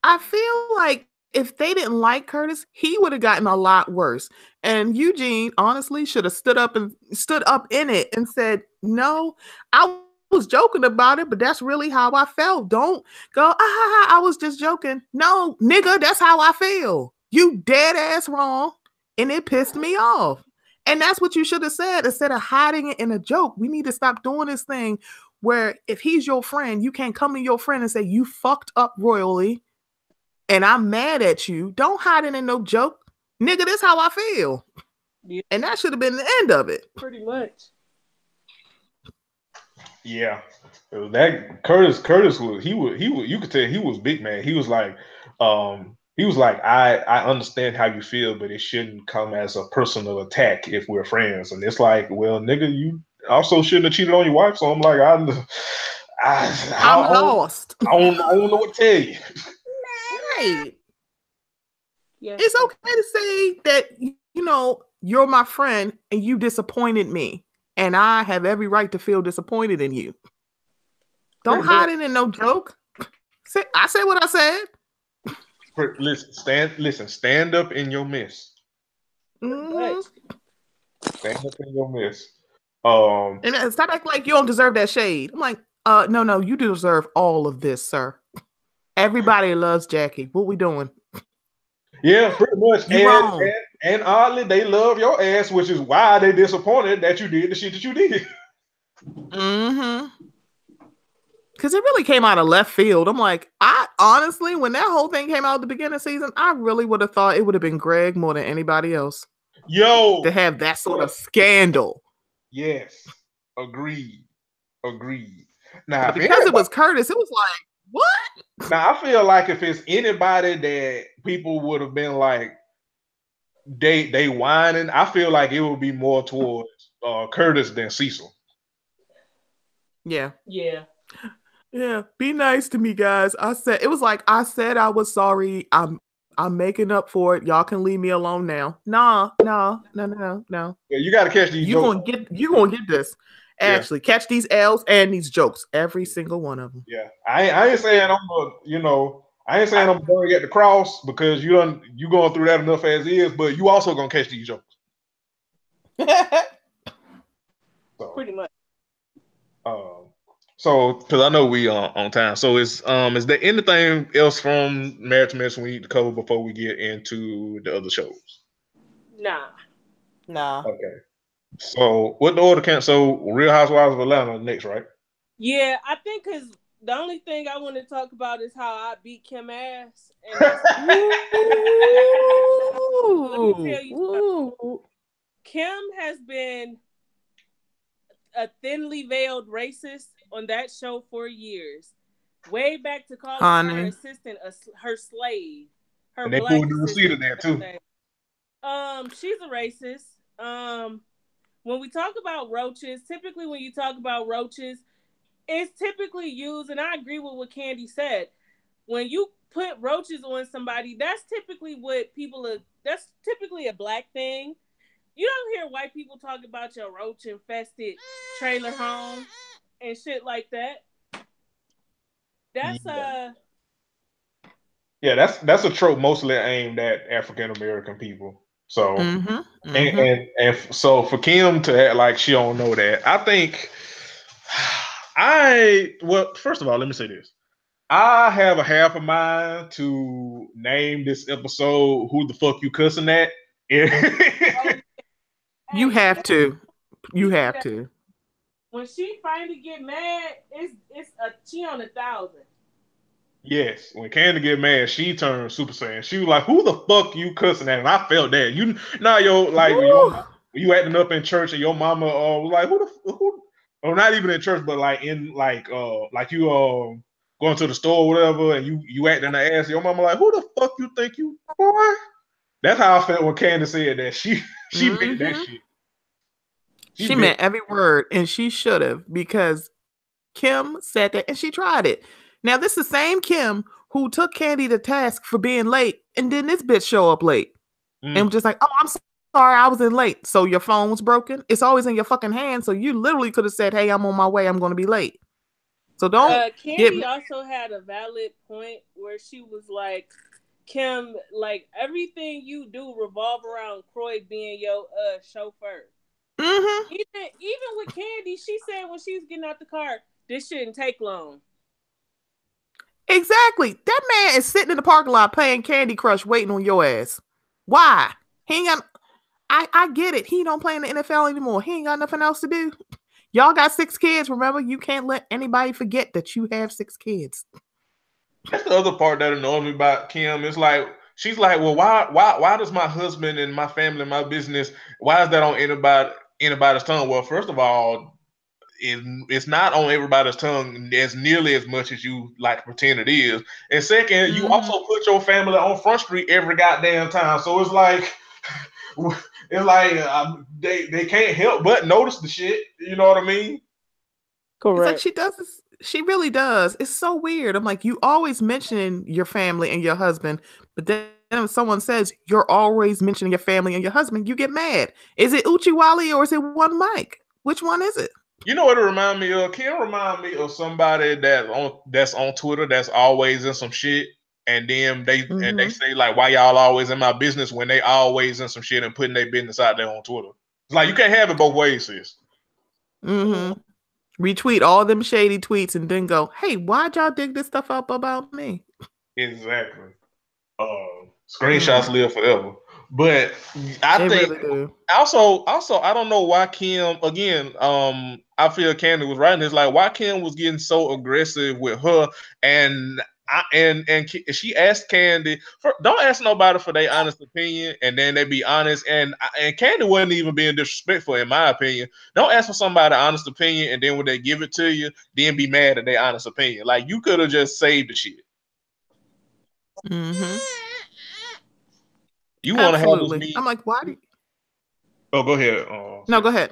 Speaker 3: I feel like if they didn't like Curtis, he would have gotten a lot worse. And Eugene honestly should have stood up in it and said, "No, I was joking about it, but that's really how I felt. Don't go, I was just joking. No, nigga, that's how I feel. You dead ass wrong, and it pissed me off." And that's what you should have said instead of hiding it in a joke. We need to stop doing this thing where if he's your friend, you can't come to your friend and say, "You fucked up royally and I'm mad at you." Don't hide it in no joke. Nigga, this how I feel.
Speaker 2: Yeah.
Speaker 3: And that should have been the end of it.
Speaker 2: Pretty much.
Speaker 1: Yeah. That Curtis was you could tell he was big man. He was like, I understand how you feel, but it shouldn't come as a personal attack if we're friends. And it's like, well, nigga, you also shouldn't have cheated on your wife. So I'm like, I'm
Speaker 3: lost.
Speaker 1: I don't know what to tell you.
Speaker 3: Right.
Speaker 2: Yeah.
Speaker 3: It's okay to say that, you're my friend and you disappointed me. And I have every right to feel disappointed in you. Don't hide it in no joke. I said what I said.
Speaker 1: Stand up in your mess.
Speaker 3: Mm-hmm.
Speaker 1: Stand up in your mess.
Speaker 3: And stop acting like you don't deserve that shade. I'm like, no, you deserve all of this, sir. Everybody loves Jackie. What we doing?
Speaker 1: Yeah, pretty much. And oddly, they love your ass, which is why they disappointed that you did the shit that you did.
Speaker 3: Mm-hmm. Because it really came out of left field. I'm like, I honestly, when that whole thing came out at the beginning of the season, I really would have thought it would have been Greg more than anybody else.
Speaker 1: To
Speaker 3: have that sort of scandal.
Speaker 1: Yes. Agreed. Now,
Speaker 3: because it was Curtis, it was like, what?
Speaker 1: Now, I feel like if it's anybody that people would have been like, they whining, I feel like it would be more towards Curtis than Cecil.
Speaker 3: Yeah.
Speaker 2: Yeah.
Speaker 3: Yeah. Be nice to me, guys. I said I was sorry. I'm making up for it. Y'all can leave me alone now. No.
Speaker 1: Yeah, you gotta catch these
Speaker 3: jokes. You're gonna get this. Actually, catch these L's and these jokes. Every single one of them.
Speaker 1: Yeah. I ain't saying I ain't saying I'm going to get the cross because you going through that enough as is, but you also gonna catch these jokes.
Speaker 2: Pretty much.
Speaker 1: So because I know we are on time. So is there anything else from Married to Medicine we need to cover before we get into the other shows?
Speaker 2: Nah.
Speaker 1: Okay. So what the order count? So Real Housewives of Atlanta next, right?
Speaker 2: Yeah, I think because the only thing I want to talk about is how I beat Kim ass. And let me tell you, Kim has been a thinly veiled racist on that show for years. Way back to calling her assistant her slave. Her
Speaker 1: and they pulled the receipt of that too.
Speaker 2: She's a racist. When we talk about roaches, typically when you talk about roaches, it's typically used, and I agree with what Candy said. When you put roaches on somebody, that's typically that's typically a black thing. You don't hear white people talk about your roach infested trailer home and shit like that. That's
Speaker 1: that's a trope mostly aimed at African American people. So And so for Kim to act like she don't know that, I think first of all, let me say this. I have a half a mind to name this episode "Who the Fuck You Cussing At?"
Speaker 3: You have to. You have to.
Speaker 2: When she finally get mad, it's she on 1,000.
Speaker 1: Yes, when Candy get mad, she turned Super Saiyan. She was like, "Who the fuck you cussing at?" And I felt that. You now, yo, like when
Speaker 3: Woo!
Speaker 1: you acting up in church and your mama was like, "Who the who?" Or not even in church, but like in like you going to the store or whatever, and you acting the ass. Your mama like, "Who the fuck you think you boy?" That's how I felt when Candy said that. She meant that
Speaker 3: Mm-hmm.
Speaker 1: shit.
Speaker 3: She meant every word, and she should have, because Kim said that, and she tried it. Now, this is the same Kim who took Candy to task for being late, and then this bitch show up late. And just like, oh, I'm sorry, I was in late. So your phone was broken. It's always in your fucking hand. So you literally could have said, hey, I'm on my way. I'm going to be late. So don't get
Speaker 2: Candy also had a valid point where she was like, Kim, like everything you do revolve around Croy being your chauffeur.
Speaker 3: Mm-hmm.
Speaker 2: Even with Candy, she said when she was getting out the car, this shouldn't take long.
Speaker 3: Exactly. That man is sitting in the parking lot playing Candy Crush, waiting on your ass. Why? He ain't got. I get it. He don't play in the NFL anymore. He ain't got nothing else to do. Y'all got 6 kids. Remember, you can't let anybody forget that you have 6 kids.
Speaker 1: That's the other part that annoys me about Kim. It's like she's like, well, why does my husband and my family and my business, why is that on anybody's tongue? Well, first of all, it's not on everybody's tongue as nearly as much as you like to pretend it is. And second, you also put your family on Front Street every goddamn time. So it's like they can't help but notice the shit. You know what I mean?
Speaker 3: Correct. It's like she does this. She really does. It's so weird. I'm like, you always mention your family and your husband, but then if someone says you're always mentioning your family and your husband, you get mad. Is it Uchiwali or is it One Mike? Which one is it?
Speaker 1: You know what it remind me of? Can remind me of somebody that's on Twitter that's always in some shit, and then they say like, "Why y'all always in my business?" when they always in some shit and putting their business out there on Twitter. It's like you can't have it both ways, sis.
Speaker 3: Mm-hmm. Retweet all them shady tweets and then go, "Hey, why'd y'all dig this stuff up about me?"
Speaker 1: Exactly. Screenshots live forever. But I think really do. Also, I don't know why Kim again. I feel Candy was right. It's like why Kim was getting so aggressive with her, and she asked Candy don't ask nobody for their honest opinion, and then they be honest. And Candy wasn't even being disrespectful, in my opinion. Don't ask for somebody's honest opinion, and then when they give it to you, then be mad at their honest opinion. Like you could have just saved the shit.
Speaker 3: Mm-hmm.
Speaker 1: You want to have this meeting?
Speaker 3: I'm like, why do you...
Speaker 1: Oh, go ahead.
Speaker 3: No, go ahead.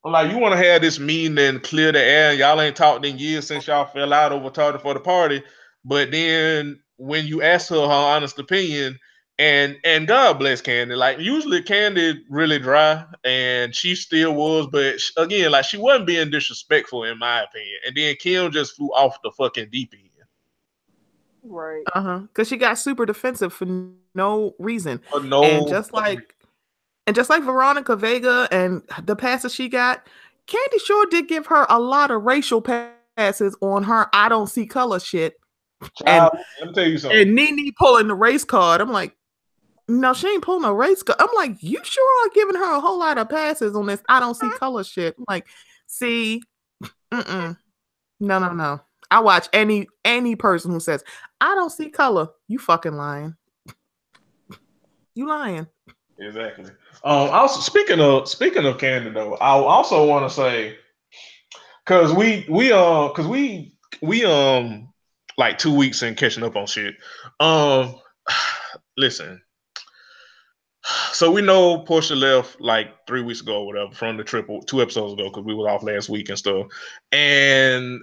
Speaker 1: I'm like, you want to have this meeting and clear the air. Y'all ain't talked in years since y'all fell out over tardy for the party. But then when you ask her honest opinion, and God bless Candy, like usually Candy really dry, and she still was, but again, like she wasn't being disrespectful in my opinion. And then Kim just flew off the fucking deep end.
Speaker 2: Right.
Speaker 3: Because she got super defensive for no reason.
Speaker 1: No.
Speaker 3: And just like Veronica Vega and the passes she got, Candy sure did give her a lot of racial passes on her I don't see color shit.
Speaker 1: Child, let me tell you something.
Speaker 3: And Nene pulling the race card. I'm like, no, she ain't pulling a race card. I'm like, you sure are giving her a whole lot of passes on this I don't see color shit. I'm like, see, no. I watch any person who says I don't see color. You fucking lying. You lying.
Speaker 1: Exactly. Also, speaking of Candy though, I also want to say because we like 2 weeks in catching up on shit. Listen. So we know Portia left like 3 weeks ago or whatever from the trip 2 episodes ago because we were off last week and stuff. And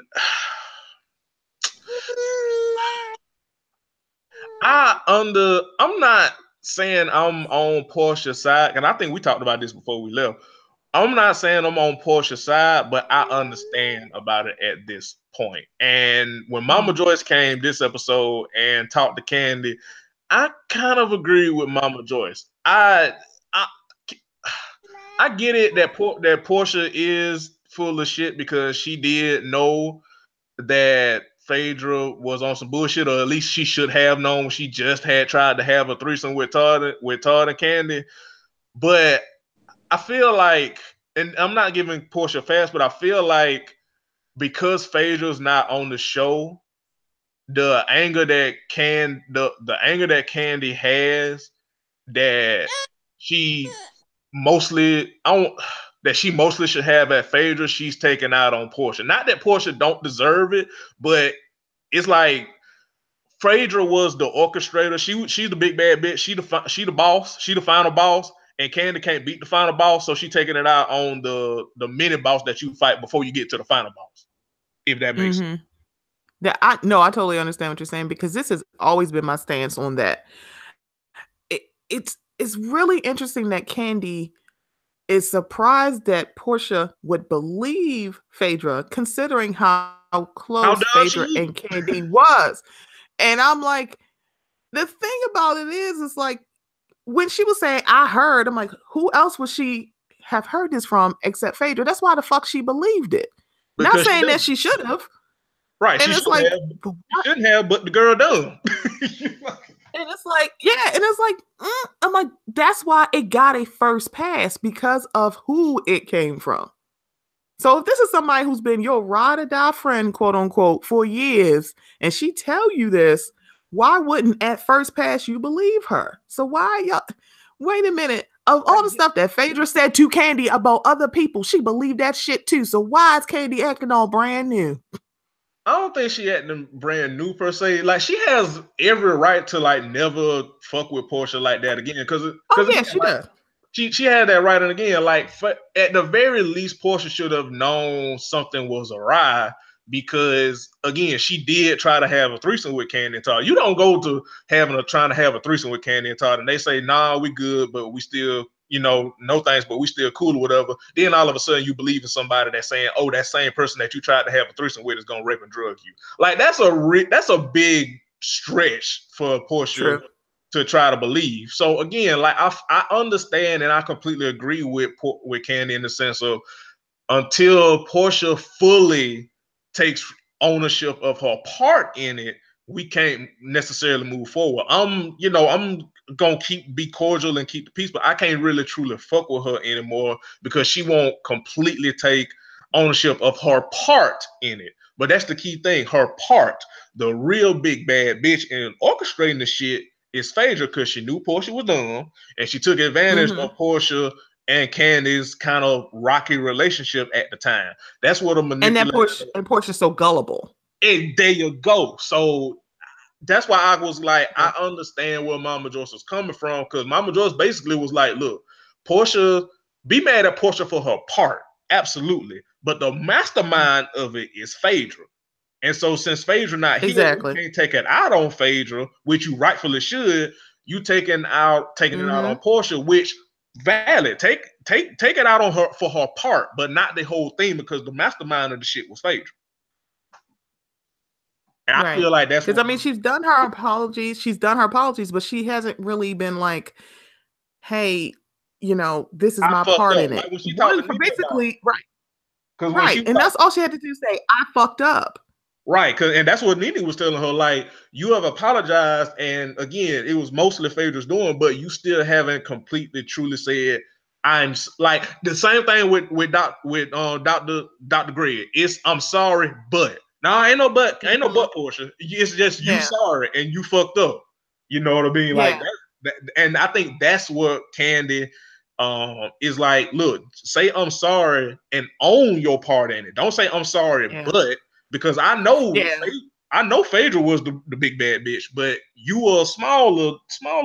Speaker 1: I'm not saying I'm on Portia's side, and I think we talked about this before we left. I'm not saying I'm on Portia's side, but I understand about it at this point. And when Mama Joyce came this episode and talked to Candy, I kind of agree with Mama Joyce. I get it that Portia is full of shit because she did know that Phaedra was on some bullshit, or at least she should have known when she just had tried to have a threesome with Todd and Candy. But I feel like, and I'm not giving Portia fast, but I feel like because Phaedra's not on the show, the anger that the anger that Kandi has, that she mostly I don't that she mostly should have at Phaedra, she's taking out on Portia. Not that Portia don't deserve it, but it's like Phaedra was the orchestrator. She's the big bad bitch. She the boss. She the final boss. And Kandi can't beat the final boss, so she taking it out on the mini boss that you fight before you get to the final boss. If that makes sense.
Speaker 3: Yeah, I totally understand what you're saying, because this has always been my stance on that. It's really interesting that Kandi is surprised that Portia would believe Phaedra, considering how close Phaedra and Kandi was. And I'm like, the thing about it is, it's like, when she was saying, I heard, I'm like, who else would she have heard this from except Phaedra? That's why the fuck she believed it. Because not saying that she should have.
Speaker 1: Right. And it's like, she shouldn't have, but the girl done.
Speaker 3: And it's like, yeah. And it's like, I'm like, that's why it got a first pass, because of who it came from. So if this is somebody who's been your ride or die friend, quote unquote, for years, and she tell you this, why wouldn't at first pass you believe her? So why y'all? Wait a minute. Of all the stuff that Phaedra said to Kandi about other people, she believed that shit too. So why is Kandi acting all brand new?
Speaker 1: I don't think she acting brand new per se. Like, she has every right to like never fuck with Portia like that again. Because
Speaker 3: she does.
Speaker 1: She had that right. And again, like, at the very least, Portia should have known something was awry, because again, she did try to have a threesome with Kandi and Todd. You don't go to trying to have a threesome with Kandi and Todd and they say, nah, we good, but we still, no thanks, but we still cool or whatever. Then all of a sudden you believe in somebody that's saying, oh, that same person that you tried to have a threesome with is gonna rape and drug you. Like, that's a big stretch for Portia. True. To try to believe. So again, like, I understand and I completely agree with Kandi in the sense of, until Portia fully takes ownership of her part in it, we can't necessarily move forward. I'm gonna be cordial and keep the peace, but I can't really truly fuck with her anymore, because she won't completely take ownership of her part in it. But that's the key thing, her part. The real big bad bitch in orchestrating the shit is Phaedra, because she knew Portia was dumb, and she took advantage of Portia and Kandi's kind of rocky relationship at the time. That's what a manipulation.
Speaker 3: And Portia's so gullible.
Speaker 1: And there you go. So that's why I was like, I understand where Mama Joyce was coming from, because Mama Joyce basically was like, look, Portia, be mad at Portia for her part, absolutely, but the mastermind of it is Phaedra. And so since Phaedra not here, you can't take it out on Phaedra, which you rightfully should. You taking it out on Portia, which valid. Take it out on her for her part, but not the whole thing, because the mastermind of the shit was Phaedra. And I feel like that's
Speaker 3: because, I mean, she's done her apologies. But she hasn't really been like, hey, this is my part in it.
Speaker 1: Like,
Speaker 3: basically, right. And that's all she had to do, say, I fucked up.
Speaker 1: Right, and that's what Nene was telling her, like, you have apologized, and again, it was mostly Phaedra's doing, but you still haven't completely, truly said, I'm like, the same thing with Dr. Greg. It's, I'm sorry, but. Nah, ain't no but Portia. It's just you sorry, and you fucked up. You know what I mean? Like, and I think that's what Kandi is like, look, say I'm sorry and own your part in it. Don't say I'm sorry, but. Because I know Phaedra was the big bad bitch, but you were a smaller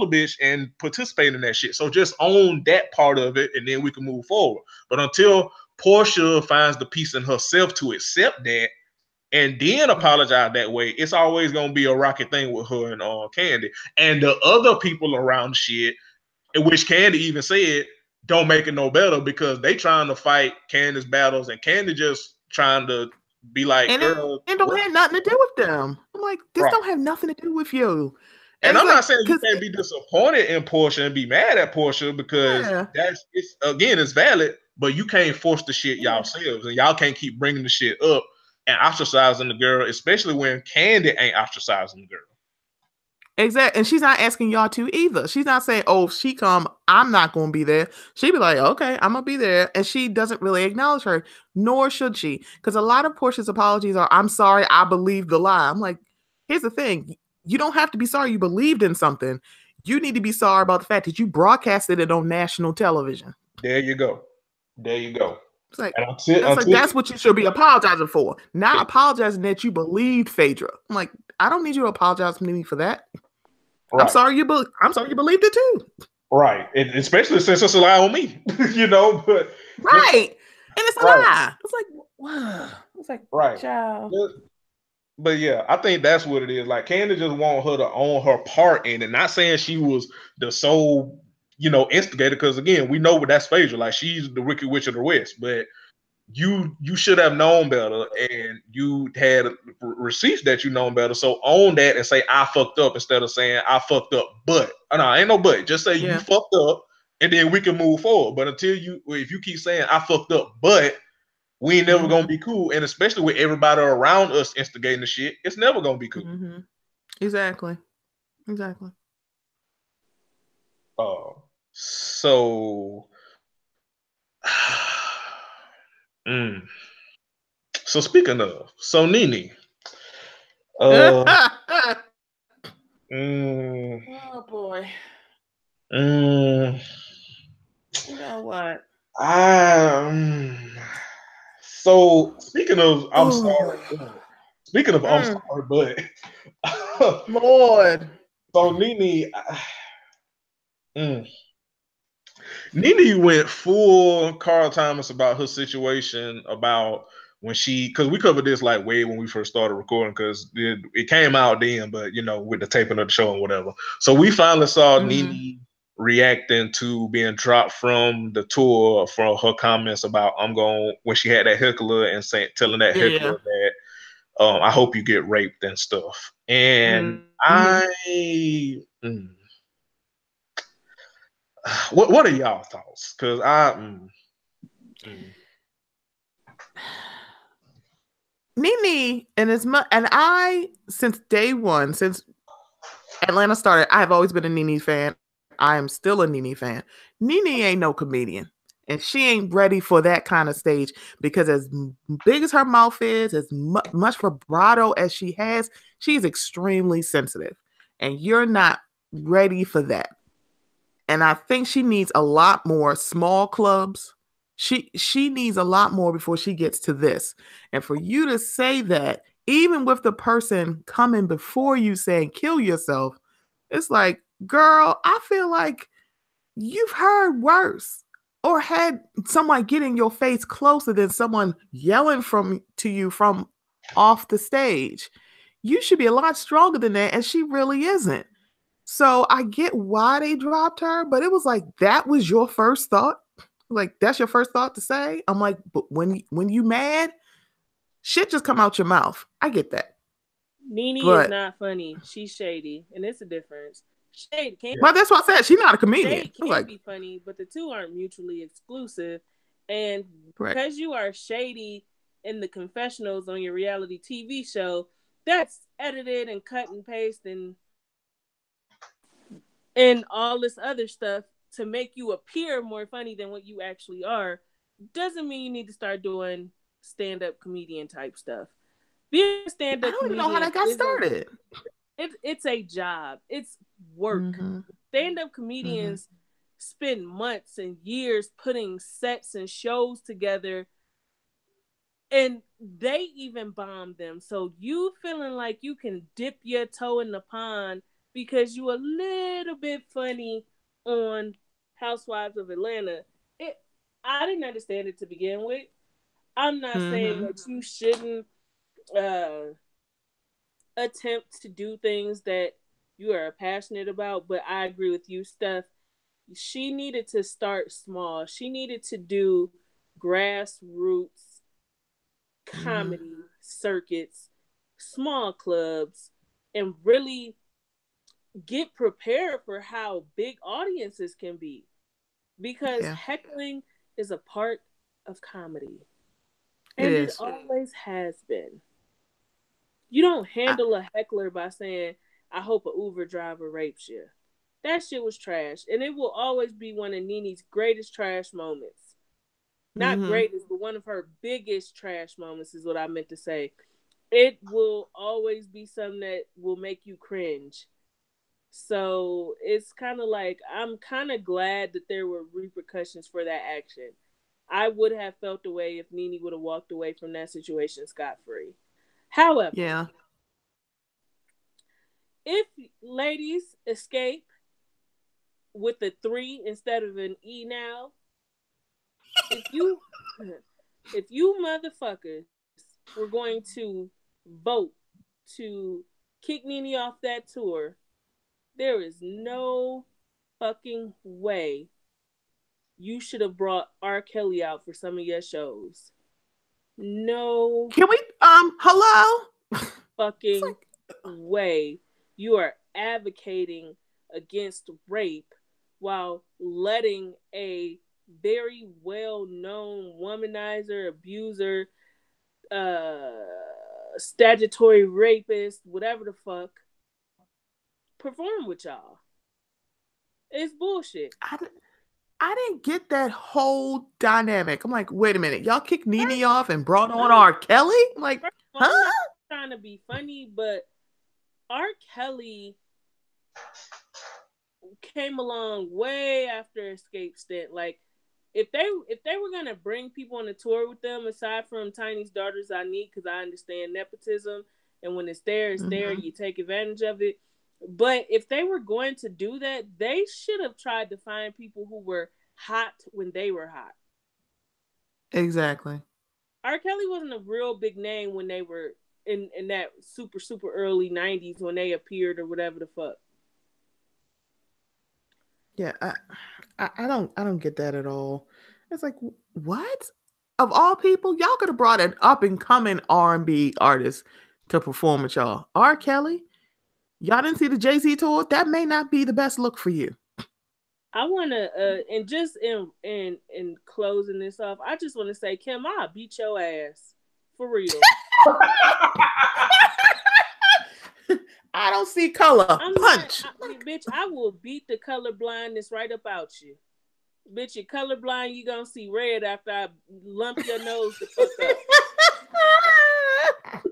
Speaker 1: bitch and participate in that shit. So just own that part of it, and then we can move forward. But until Portia finds the peace in herself to accept that and then apologize that way, it's always gonna be a rocky thing with her and Kandi. And the other people around shit, in which Kandi even said, don't make it no better, because they trying to fight Candi's battles, and Kandi just trying to be like,
Speaker 3: and
Speaker 1: girl,
Speaker 3: it don't have nothing to do with them. I'm like, this don't have nothing to do with you.
Speaker 1: And I'm not saying you can't be disappointed in Portia and be mad at Portia, because it's valid, but you can't force the shit yourselves, and y'all can't keep bringing the shit up and ostracizing the girl, especially when Kandi ain't ostracizing the girl.
Speaker 3: Exactly. And she's not asking y'all to either. She's not saying, oh, if she come, I'm not going to be there. She'd be like, okay, I'm going to be there. And she doesn't really acknowledge her, nor should she. Because a lot of Portia's apologies are, I'm sorry, I believe the lie. I'm like, here's the thing. You don't have to be sorry you believed in something. You need to be sorry about the fact that you broadcasted it on national television.
Speaker 1: There you go. There you go.
Speaker 3: It's like,
Speaker 1: And
Speaker 3: that's what you should be apologizing for. Not apologizing that you believed Phaedra. I'm like, I don't need you to apologize to me for that. Right. I'm sorry you believed it too.
Speaker 1: Right. Especially since it's a lie on me. You know, but
Speaker 3: right. And it's a lie. It's like, wow. It's like,
Speaker 1: right.
Speaker 3: Child.
Speaker 1: But yeah, I think that's what it is. Like, Kandi just want her to own her part in it. Not saying she was the sole, instigator, because again, we know what that's Phaedra. Like, she's the Wicked Witch of the West. But you should have known better, and you had receipts that you known better. So own that and say I fucked up instead of saying I fucked up. But no, ain't no but. Just say you fucked up, and then we can move forward. But if you keep saying I fucked up, but we ain't never gonna be cool, and especially with everybody around us instigating the shit, it's never gonna be cool.
Speaker 3: Exactly.
Speaker 1: So so speaking of, Nene.
Speaker 3: Oh boy.
Speaker 1: You
Speaker 3: know what?
Speaker 1: So speaking of, I'm sorry. Speaking of, I'm sorry, but
Speaker 3: Lord.
Speaker 1: So Nene went full Carl Thomas about her situation, about when because we covered this like way when we first started recording, because it came out then, but with the taping of the show and whatever. So we finally saw Nene reacting to being dropped from the tour for her comments about when she had that heckler and telling that heckler that I hope you get raped and stuff. And what are y'all thoughts? Because
Speaker 3: Nene, and I, since day one, since Atlanta started, I've always been a Nene fan. I am still a Nene fan. Nene ain't no comedian, and she ain't ready for that kind of stage, because as big as her mouth is, as much vibrato as she has, she's extremely sensitive, and you're not ready for that. And I think she needs a lot more small clubs. She needs a lot more before she gets to this. And for you to say that, even with the person coming before you saying kill yourself, it's like, girl, I feel like you've heard worse, or had someone get in your face closer than someone yelling to you from off the stage. You should be a lot stronger than that, and she really isn't. So I get why they dropped her, but it was like, that was your first thought? Like, that's your first thought to say? I'm like, but when you mad, shit just come out your mouth. I get that.
Speaker 2: Nene is not funny. She's shady, and it's a difference. Shade can't.
Speaker 3: Well, that's what I said. She's not a comedian.
Speaker 2: Shade can be funny, but the two aren't mutually exclusive. And because you are shady in the confessionals on your reality TV show, that's edited and cut and paste and all this other stuff to make you appear more funny than what you actually are, doesn't mean you need to start doing stand-up comedian type stuff. Being a stand-up comedian, I don't even know how that got started. It's a job. It's work. Stand-up comedians spend months and years putting sets and shows together, and they even bomb them. So you feeling like you can dip your toe in the pond because you a little bit funny on Housewives of Atlanta. I didn't understand it to begin with. I'm not saying that you shouldn't attempt to do things that you are passionate about, but I agree with you, Steph. She needed to start small. She needed to do grassroots comedy circuits, small clubs, and really get prepared for how big audiences can be, because heckling is a part of comedy, and it always has been. You don't handle a heckler by saying, I hope an Uber driver rapes you. That shit was trash, and it will always be one of Nene's greatest trash moments. Not greatest, but one of her biggest trash moments is what I meant to say. it will always be something that will make you cringe. So it's kind of like I'm kind of glad that there were repercussions for that action. I would have felt the way if Nene would have walked away from that situation scot free. However,
Speaker 3: Yeah.
Speaker 2: if ladies escape with a 3 instead of an E now, if you motherfuckers were going to vote to kick Nene off that tour, there is no fucking way you should have brought R. Kelly out for some of your shows. No.
Speaker 3: Can we hello?
Speaker 2: Fucking way. You are advocating against rape while letting a very well-known womanizer, abuser, statutory rapist, whatever the fuck, perform with y'all. It's bullshit.
Speaker 3: I didn't get that whole dynamic. I'm like, wait a minute, y'all kicked Nene off and brought on R. Kelly? I'm like, huh?
Speaker 2: I'm not trying to be funny, but R. Kelly came along way after Escape Stint. Like, if they were gonna bring people on the tour with them, aside from Tiny's Daughters I Need, because I understand nepotism, and when it's there, it's there. You take advantage of it. But if they were going to do that, they should have tried to find people who were hot when they were hot.
Speaker 3: Exactly.
Speaker 2: R. Kelly wasn't a real big name when they were in that super, super early 90s when they appeared or whatever the fuck.
Speaker 3: Yeah, I don't get that at all. It's like, what? Of all people, y'all could have brought an up and coming R&B artist to perform with y'all. R. Kelly, y'all didn't see the Jay-Z tour? That may not be the best look for you.
Speaker 2: I want to, and just in closing this off, I just want to say, Kim, I'll beat your ass. For real.
Speaker 3: I don't see color. Punch.
Speaker 2: Bitch, I will beat the color blindness right up out you. Bitch, you're colorblind, you gonna see red after I lump your nose the fuck up.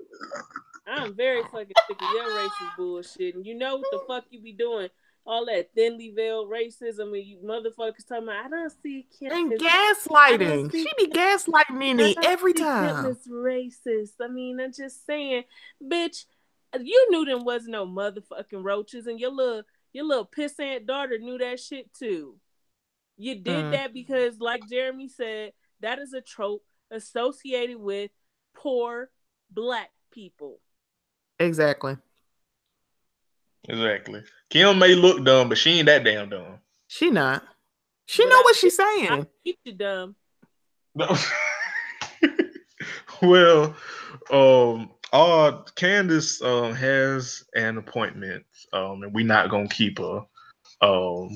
Speaker 2: I'm very fucking sick of your racist bullshit. And you know what the fuck you be doing. All that thinly veiled racism and you motherfuckers talking about, I don't see Kim.
Speaker 3: And gaslighting. She be gaslighting Nene every time.
Speaker 2: Kim is racist. I mean, I'm just saying, bitch, you knew them wasn't no motherfucking roaches, and your little pissant daughter knew that shit too. You did that because, like Jeremy said, that is a trope associated with poor black people.
Speaker 3: Exactly.
Speaker 1: Kim may look dumb, but she ain't that damn dumb.
Speaker 3: She not. She know what she's saying.
Speaker 2: I keep you dumb.
Speaker 1: Well, Candace has an appointment, and we're not gonna keep her. But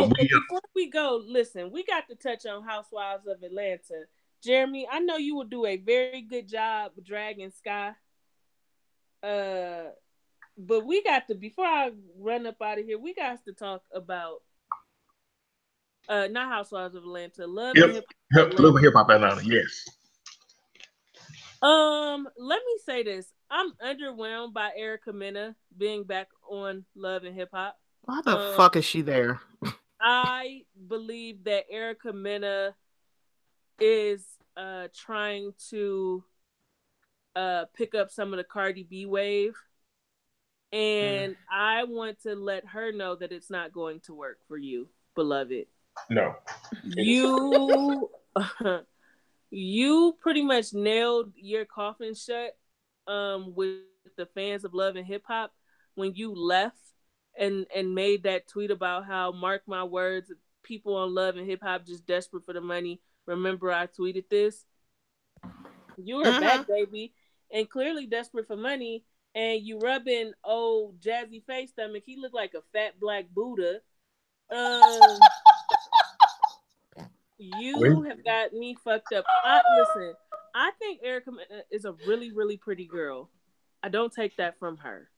Speaker 2: before we go, listen, we got to touch on Housewives of Atlanta. Jeremy, I know you will do a very good job dragging Sky. But we got to, before I run up out of here, we got to talk about not Housewives of Atlanta, Love and
Speaker 1: Hip Hop Atlanta. Yes.
Speaker 2: Let me say this. I'm underwhelmed by Erica Mena being back on Love and Hip Hop.
Speaker 3: Why the fuck is she there?
Speaker 2: I believe that Erica Mena is trying to pick up some of the Cardi B wave. And I want to let her know that it's not going to work for you, beloved.
Speaker 1: No.
Speaker 2: You pretty much nailed your coffin shut with the fans of Love and Hip Hop when you left and made that tweet about how, mark my words, people on Love and Hip Hop just desperate for the money. Remember, I tweeted this. You were back, baby, and clearly desperate for money. And you rubbing old Jazzy Face stomach. He looked like a fat black Buddha. You have got me fucked up. Listen, I think Erica is a really, really pretty girl. I don't take that from her.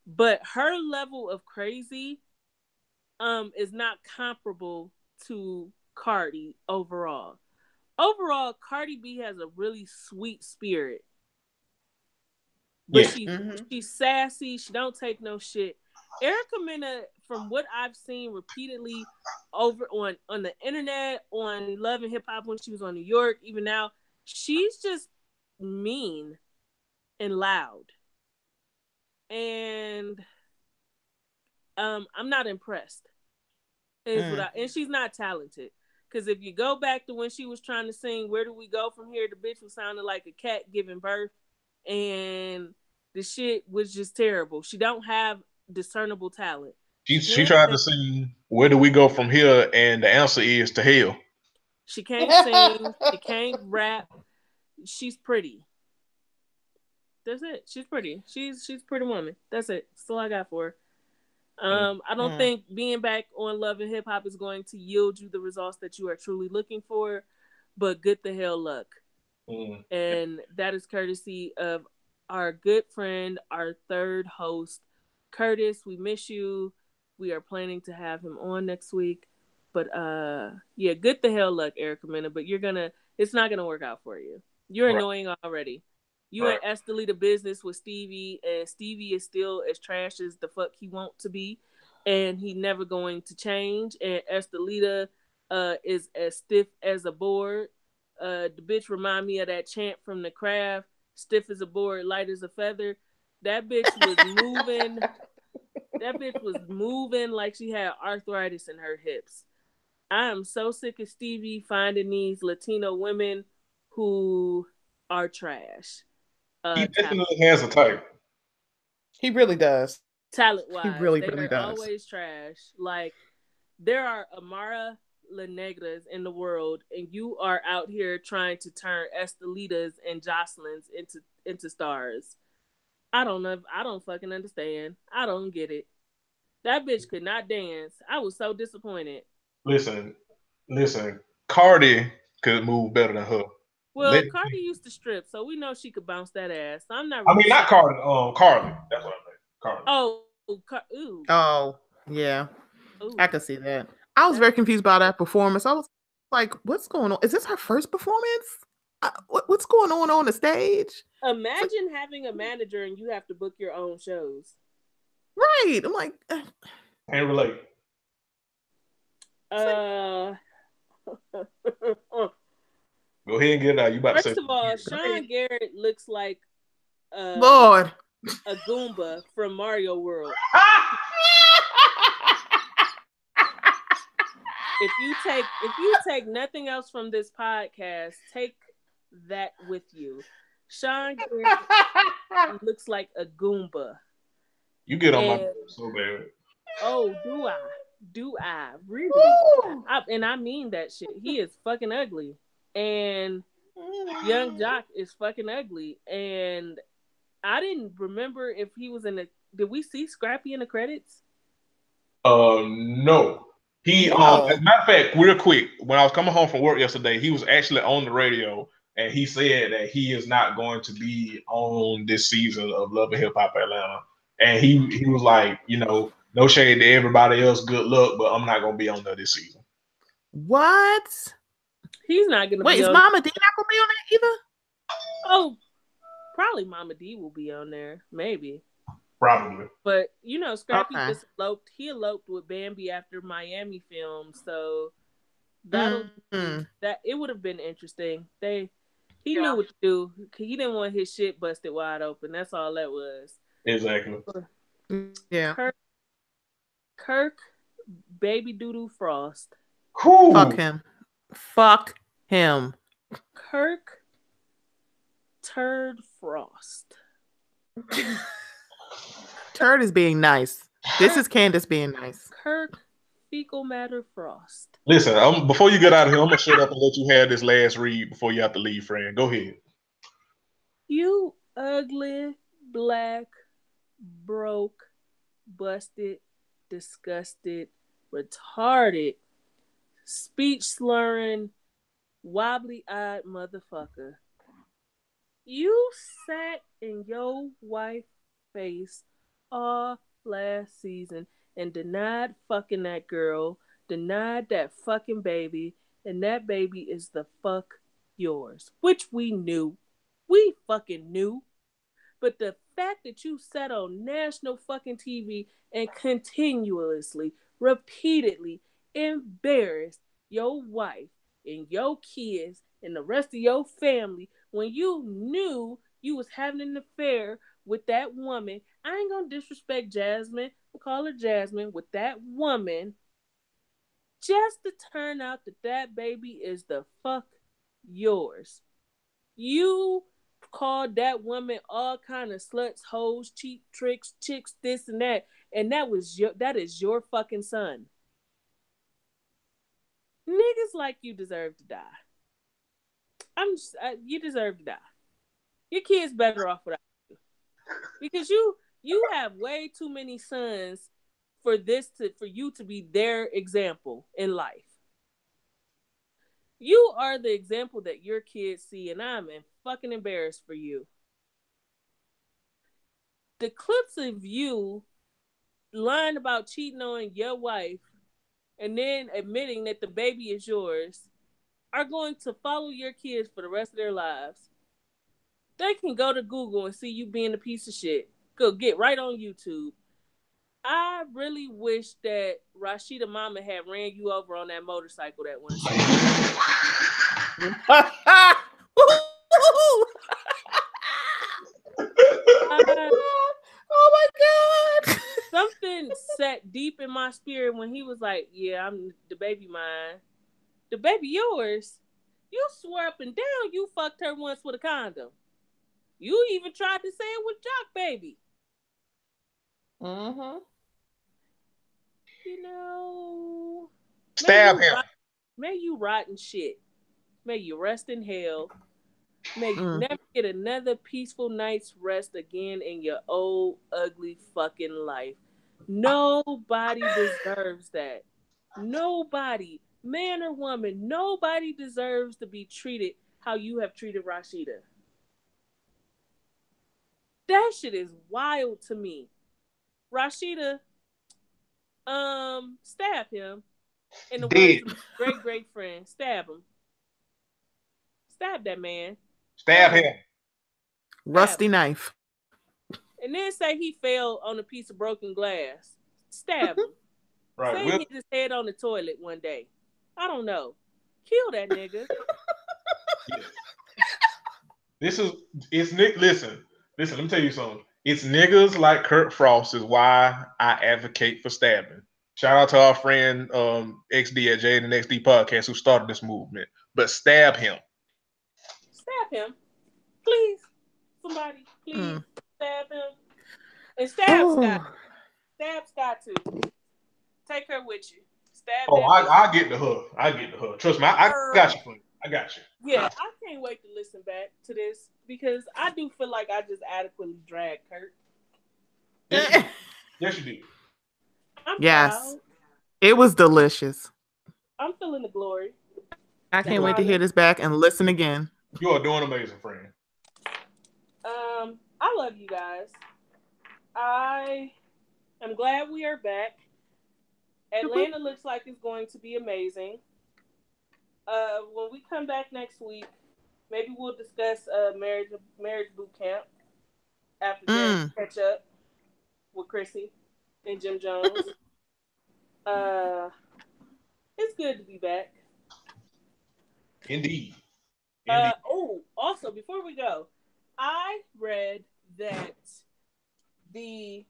Speaker 2: But her level of crazy is not comparable to Cardi overall. Overall, Cardi B has a really sweet spirit. But
Speaker 1: Yeah.
Speaker 2: she's sassy. She don't take no shit. Erica Mena, from what I've seen repeatedly over on the internet, on Love and Hip Hop when she was on New York, even now, she's just mean and loud. And I'm not impressed. And she's not talented. Because if you go back to when she was trying to sing Where Do We Go From Here, the bitch was sounding like a cat giving birth. And the shit was just terrible. She don't have discernible talent.
Speaker 1: She tried to sing Where Do We Go From Here, and the answer is to hell.
Speaker 2: She can't sing. She can't rap. She's pretty. That's it. She's pretty. She's a pretty woman. That's it. That's all I got for her. I don't think being back on Love and Hip Hop is going to yield you the results that you are truly looking for, but good the hell luck. And that is courtesy of our good friend, our third host, Curtis. We miss you. We are planning to have him on next week. But yeah, good the hell luck, Erica Mena, but it's not gonna work out for you. You're annoying already. You and Estelita business with Stevie, and Stevie is still as trash as the fuck he want to be, and he never going to change. And Estelita is as stiff as a board. The bitch remind me of that chant from The Craft: "Stiff as a board, light as a feather." That bitch was moving. That bitch was moving like she had arthritis in her hips. I am so sick of Stevie finding these Latino women who are trash.
Speaker 1: He definitely has a type.
Speaker 3: He really does.
Speaker 2: Talent-wise,
Speaker 3: he really
Speaker 2: they're
Speaker 3: does.
Speaker 2: always trash. Like, there are Amara La Negras in the world, and you are out here trying to turn Estelitas and Jocelyn's into stars. I don't know. I don't fucking understand. I don't get it. That bitch could not dance. I was so disappointed.
Speaker 1: Listen. Cardi could move better than her.
Speaker 2: Well, Cardi used to strip, so we know she could bounce that ass. I'm not.
Speaker 1: Really not Cardi. Carly. That's what I meant. Carly.
Speaker 2: Oh,
Speaker 3: yeah. Ooh. I could see that. I was very confused by that performance. I was like, "What's going on? Is this her first performance? What's going on the stage?"
Speaker 2: Imagine having a manager and you have to book your own shows.
Speaker 3: Right. I'm like,
Speaker 1: can't relate. Go ahead and get it out. You about
Speaker 2: First
Speaker 1: to say.
Speaker 2: First of all, Sean Garrett looks like
Speaker 3: Lord,
Speaker 2: a Goomba from Mario World. If you take nothing else from this podcast, take that with you. Sean Garrett looks like a Goomba.
Speaker 1: You get on my nerves so bad.
Speaker 2: Oh, do I really? And I mean that shit. He is fucking ugly, and Young Jock is fucking ugly. And I didn't remember if he was in the. Did we see Scrappy in the credits?
Speaker 1: No. He as a matter of fact, real quick, when I was coming home from work yesterday, he was actually on the radio, and he said that he is not going to be on this season of Love and Hip Hop Atlanta. And he was like, no shade to everybody else, good luck, but I'm not gonna be on there this season.
Speaker 3: What?
Speaker 2: He's not gonna.
Speaker 3: Wait, is Mama D not gonna be on there either?
Speaker 2: Oh, probably Mama D will be on there, maybe.
Speaker 1: Probably.
Speaker 2: But Scrappy just eloped. He eloped with Bambi after Miami film, so that it would have been interesting. He knew what to do. He didn't want his shit busted wide open. That's all that was.
Speaker 1: Exactly.
Speaker 3: Yeah.
Speaker 2: Kirk Baby Doodoo Frost.
Speaker 1: Cool.
Speaker 3: Fuck him.
Speaker 2: Kirk Turd Frost.
Speaker 3: Turd is being nice. This is Candace being nice.
Speaker 2: Kirk Fecal Matter Frost.
Speaker 1: Listen, before you get out of here, I'm gonna shut up and let you have this last read before you have to leave, friend. Go ahead.
Speaker 2: You ugly, black, broke, busted, disgusted, retarded, speech slurring, wobbly-eyed motherfucker. You sat in your wife's face all last season and denied fucking that girl, denied that fucking baby, and that baby is the fuck yours. Which we knew. We fucking knew. But the fact that you sat on national fucking TV and continuously, repeatedly embarrassed your wife and your kids and the rest of your family when you knew you was having an affair with that woman. I ain't gonna disrespect Jasmine. We'll call her Jasmine. With that woman, just to turn out that baby is the fuck yours. You called that woman all kind of sluts, hoes, cheap tricks, chicks, this and that is your fucking son. Niggas like you deserve to die. You deserve to die. Your kid's better off without you, because you have way too many sons for you to be their example in life. You are the example that your kids see, and I'm fucking embarrassed for you. The clips of you lying about cheating on your wife and then admitting that the baby is yours are going to follow your kids for the rest of their lives. They can go to Google and see you being a piece of shit. Go get right on YouTube. I really wish that Rashida mama had ran you over on that motorcycle that one time.
Speaker 3: Oh my God.
Speaker 2: Something sat deep in my spirit when he was like, yeah, I'm the baby mine. The baby yours? You swore up and down you fucked her once with a condom. You even tried to say it with Jock Baby.
Speaker 3: Mm-hmm.
Speaker 2: You know,
Speaker 1: Stab him.
Speaker 2: May you rot in shit. May you rest in hell. May you never get another peaceful night's rest again in your old, ugly fucking life. Nobody deserves that. Nobody, man or woman, nobody deserves to be treated how you have treated Rashida. That shit is wild to me. Rashida, stab him. In the words of my great friend, stab him. Stab that man.
Speaker 1: Stab him.
Speaker 3: Rusty knife.
Speaker 2: And then say he fell on a piece of broken glass. Stab him.
Speaker 1: Right.
Speaker 2: Say he hit his head on the toilet one day. I don't know. Kill that nigga.
Speaker 1: Listen, let me tell you something. It's niggas like Kurt Frost is why I advocate for stabbing. Shout out to our friend XD at Jade and XD Podcast who started this movement. But stab him.
Speaker 2: Stab him. Please. Somebody, please stab him. And stab Scott. Stab Scott too. Take her with you. Stab him.
Speaker 1: I'll get to her. Trust me, I got you, friend. I got you.
Speaker 2: Yeah, I can't wait to listen back to this because I do feel like I just adequately dragged Kurt.
Speaker 1: Yes, you did.
Speaker 3: Yes.
Speaker 2: Proud.
Speaker 3: It was delicious.
Speaker 2: I'm feeling the glory.
Speaker 3: I can't wait to hear this back and listen again.
Speaker 1: You are doing amazing, friend.
Speaker 2: I love you guys. I am glad we are back. Atlanta looks like it's going to be amazing. When we come back next week, maybe we'll discuss marriage boot camp after that catch up with Chrissy and Jim Jones. It's good to be back.
Speaker 1: Indeed.
Speaker 2: Also, before we go, I read that the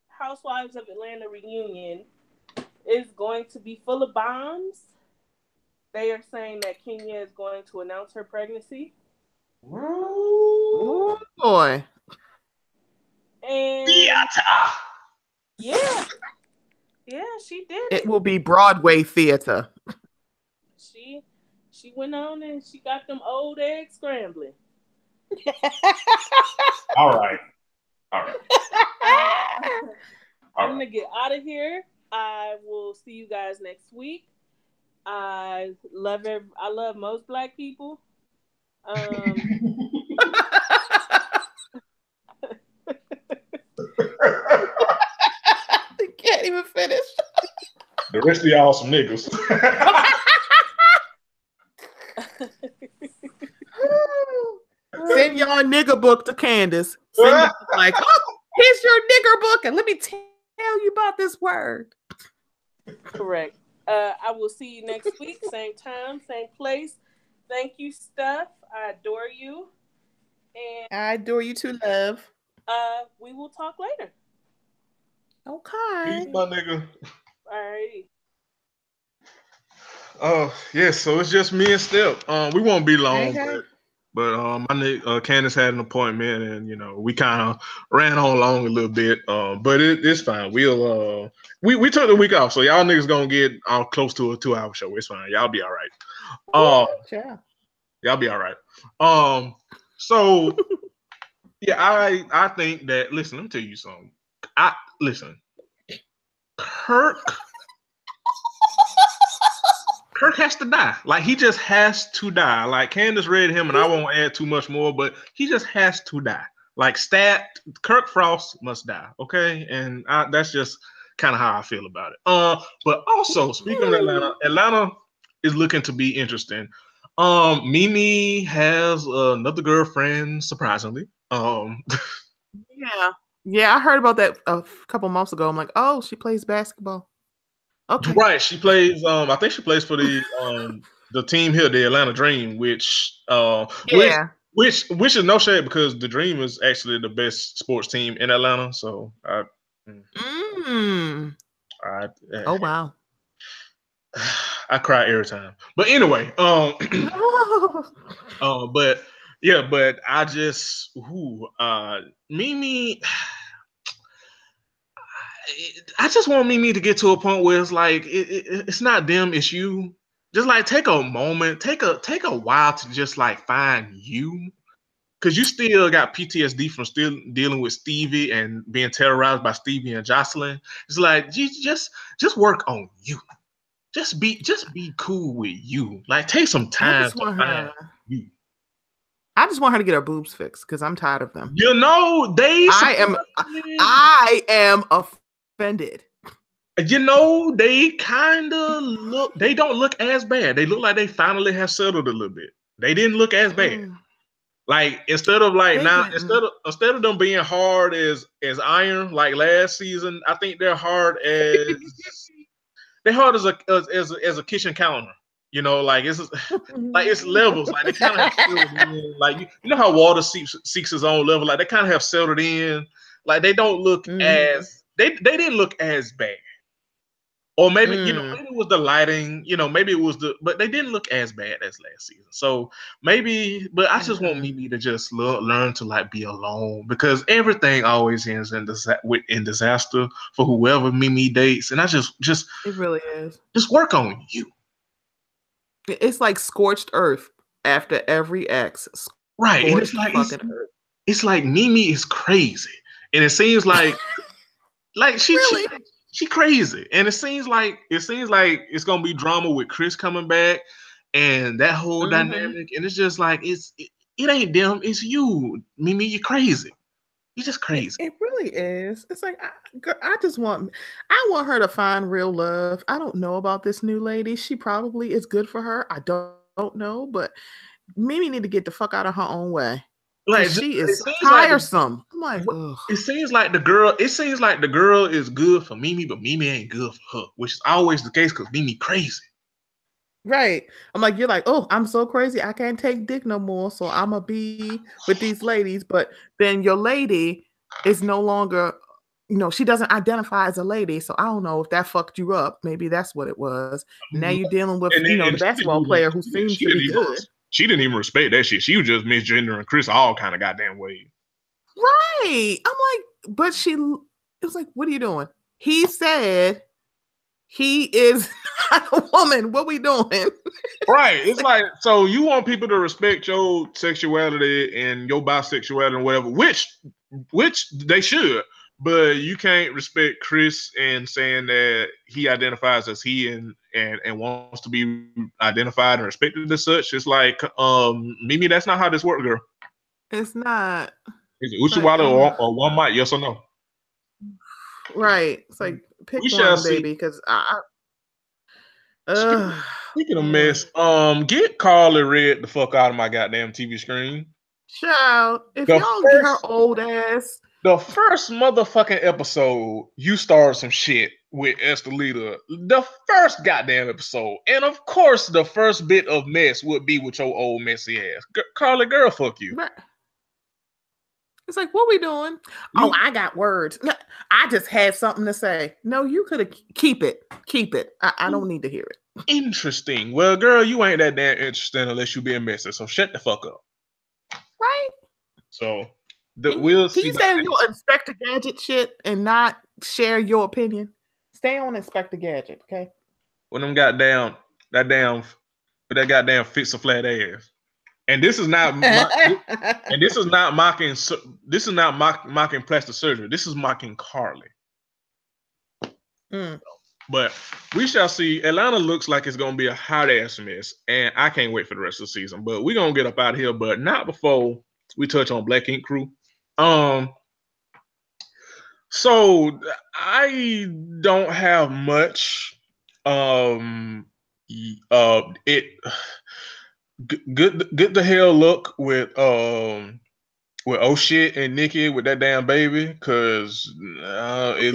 Speaker 2: Housewives of Atlanta reunion is going to be full of bombs. They are saying that Kenya is going to announce her pregnancy.
Speaker 3: Oh boy.
Speaker 2: And yeah, she did.
Speaker 3: It will be Broadway theater.
Speaker 2: She went on and she got them old eggs scrambling.
Speaker 1: All right.
Speaker 2: I'm gonna get out of here. I will see you guys next week. I love most Black people.
Speaker 3: You can't even finish.
Speaker 1: The rest of y'all some niggas.
Speaker 3: Send your nigga book to Candace. Cindy like, oh, here's your nigger book, and let me tell you about this word.
Speaker 2: Correct. I will see you next week, same time, same place. Thank you, Steph. I adore you. And
Speaker 3: I adore you too, love.
Speaker 2: We will talk later.
Speaker 3: Okay.
Speaker 1: Peace, my nigga.
Speaker 2: Alrighty.
Speaker 1: Yes, so it's just me and Steph. We won't be long,
Speaker 3: Okay.
Speaker 1: but my nigga Candace had an appointment, and we kind of ran on long a little bit. But it's fine. We'll we took the week off, so y'all niggas gonna get close to a 2-hour show. It's fine. Y'all be all right.
Speaker 3: Yeah.
Speaker 1: Y'all be all right. So yeah, I think that. Listen, let me tell you something. Listen. Kirk has to die. Like, he just has to die. Like, Candace read him, and I won't add too much more, but he just has to die. Like, Kirk Frost must die, okay? And that's just kind of how I feel about it. But also, speaking of Atlanta is looking to be interesting. Mimi has another girlfriend, surprisingly.
Speaker 3: Yeah, I heard about that a couple months ago. I'm like, oh, she plays basketball. Okay.
Speaker 1: Right, she plays. I think she plays for the team here, the Atlanta Dream, which is no shade because the Dream is actually the best sports team in Atlanta. So
Speaker 3: oh wow,
Speaker 1: I cry every time. But anyway, but yeah, but I just Mimi. I just want Mimi to get to a point where it's like it's not them, it's you. Just like take a moment, take a while to just like find you, because you still got PTSD from still dealing with Stevie and being terrorized by Stevie and Jocelyn. It's like just work on you. Just be cool with you. Like, take some time to find you.
Speaker 3: I just want her to get her boobs fixed because I'm tired of them.
Speaker 1: I
Speaker 3: am offended.
Speaker 1: They kind of look. They don't look as bad. They look like they finally have settled a little bit. They didn't look as bad. Like, instead of them being hard as iron like last season, I think they're hard as a kitchen counter. Like it's levels. Like, they kind of like you know how water seeks its own level. Like, they kind of have settled in. Like, they don't look as they didn't look as bad. Or maybe maybe it was the lighting. Maybe it was but they didn't look as bad as last season. So maybe, but I just want Mimi to just learn to like be alone, because everything always ends in disaster for whoever Mimi dates. And I just
Speaker 3: it really is.
Speaker 1: Just work on you.
Speaker 3: It's like scorched earth after every ex.
Speaker 1: Right. And it's like Mimi is crazy. And it seems like she crazy. And it seems like it's gonna be drama with Chris coming back and that whole dynamic. And it's just like it ain't them, it's you, Mimi. You're crazy. You're just crazy.
Speaker 3: It really is. It's like I want her to find real love. I don't know about this new lady. She probably is good for her. I don't know, but Mimi need to get the fuck out of her own way. Like, she is tiresome. I'm like, ugh.
Speaker 1: It seems like the girl is good for Mimi, but Mimi ain't good for her, which is always the case because Mimi crazy.
Speaker 3: Right. I'm like, you're like, oh, I'm so crazy. I can't take dick no more. So I'm going to be with these ladies. But then your lady is no longer, she doesn't identify as a lady. So I don't know if that fucked you up. Maybe that's what it was. Now you're dealing with, the basketball player who seems to be good.
Speaker 1: She didn't even respect that shit. She was just misgendering Chris all kind of goddamn ways.
Speaker 3: Right. I'm like, but it was like, what are you doing? He said he is not a woman. What we doing?
Speaker 1: Right. It's like, so you want people to respect your sexuality and your bisexuality and whatever, which they should. But you can't respect Chris and saying that he identifies as he and wants to be identified and respected as such. It's like, Mimi, that's not how this works, girl.
Speaker 3: It's not.
Speaker 1: Is it Uchiwada or one mic? Yes or no?
Speaker 3: Right. It's like, pick one, baby, because
Speaker 1: Speaking of mess, get Carly Red the fuck out of my goddamn TV screen.
Speaker 3: Child, if
Speaker 1: The
Speaker 3: y'all get her
Speaker 1: first,
Speaker 3: old ass.
Speaker 1: the first motherfucking episode, you started some shit with Estelita. The first goddamn episode. And of course, the first bit of mess would be with your old messy ass. Carly, girl, fuck you.
Speaker 3: It's like, what we doing? Oh, I got words. I just had something to say. No, you could have keep it. Keep it. I don't need to hear it.
Speaker 1: Interesting. Well, girl, you ain't that damn interesting unless you being messy. So shut the fuck up.
Speaker 3: Right?
Speaker 1: So
Speaker 3: Can you stay on your Inspector Gadget shit and not share your opinion? Stay on Inspector Gadget, okay?
Speaker 1: When them goddamn that goddamn fix a flat ass. And this is not mocking plastic surgery. This is mocking Carly. But we shall see. Atlanta looks like it's gonna be a hot ass mess, and I can't wait for the rest of the season. But we're gonna get up out of here, but not before we touch on Black Ink Crew. So I don't have much. Good the hell look with oh shit and Nikki with that damn baby, cause it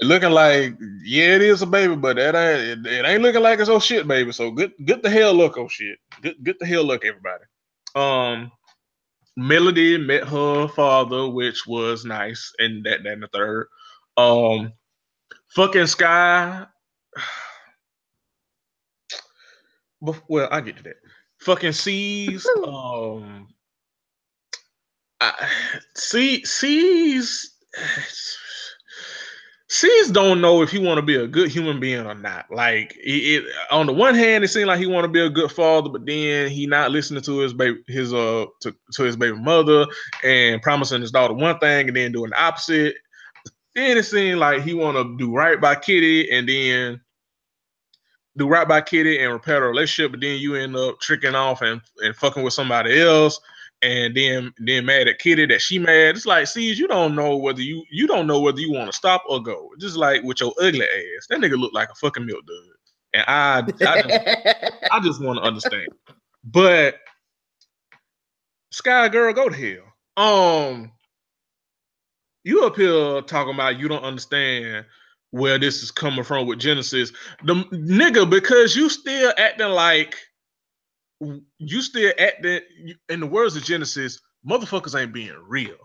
Speaker 1: looking like yeah, it is a baby, but it ain't looking like it's oh shit baby. So good the hell look, oh shit. Good the hell look, everybody. Melody met her father, which was nice, and that and the third. Fucking Sky. Well, I get to that. Fucking C's. C's don't know if he want to be a good human being or not. Like on the one hand, it seems like he want to be a good father, but then he not listening to his baby, to his baby mother, and promising his daughter one thing and then doing the opposite. Then it seems like he want to do right by Kitty and then do right by Kitty and repair the relationship, but then you end up tricking off and fucking with somebody else. And then mad at Kitty that she mad. It's like, see, you don't know whether you want to stop or go. Just like with your ugly ass. That nigga look like a fucking milk dud. And I just want to understand. But Sky Girl, go to hell. You up here talking about you don't understand where this is coming from with Genesis. The nigga, because you still acting like in the words of Genesis, motherfuckers ain't being real.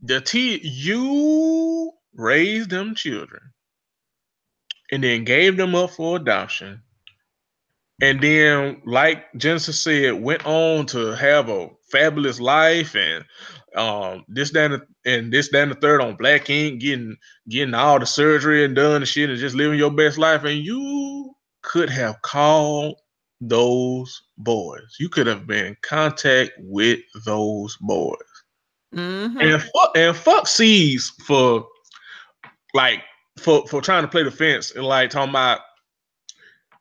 Speaker 1: You raised them children and then gave them up for adoption. And then, like Genesis said, went on to have a fabulous life and this, that, and the third on Black Ink, getting all the surgery and done and shit and just living your best life. And you could have called those boys. You could have been in contact with those boys. And fuck C's for trying to play the fence and like talking about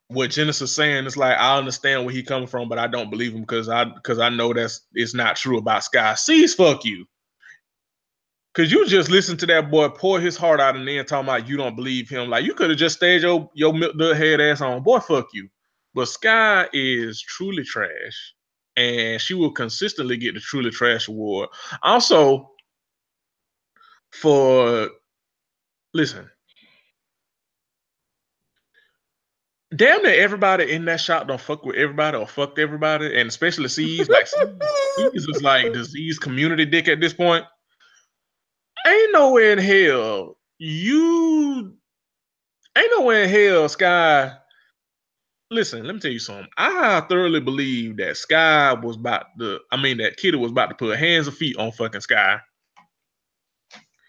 Speaker 1: what Genesis saying. It's like, I understand where he coming from, but I don't believe him because I know it's not true about Sky. C's, fuck you. Cause you just listen to that boy pour his heart out and then talking about you don't believe him. Like, you could have just stayed your milk dud head ass on. Boy, fuck you. But Sky is truly trash, and she will consistently get the truly trash award. Also, listen, damn near everybody in that shop don't fuck with everybody or fucked everybody, and especially C's. Like, C's is like disease community dick at this point. Ain't nowhere in hell Sky. Listen, let me tell you something. I thoroughly believe that that Kitty was about to put hands and feet on fucking Sky.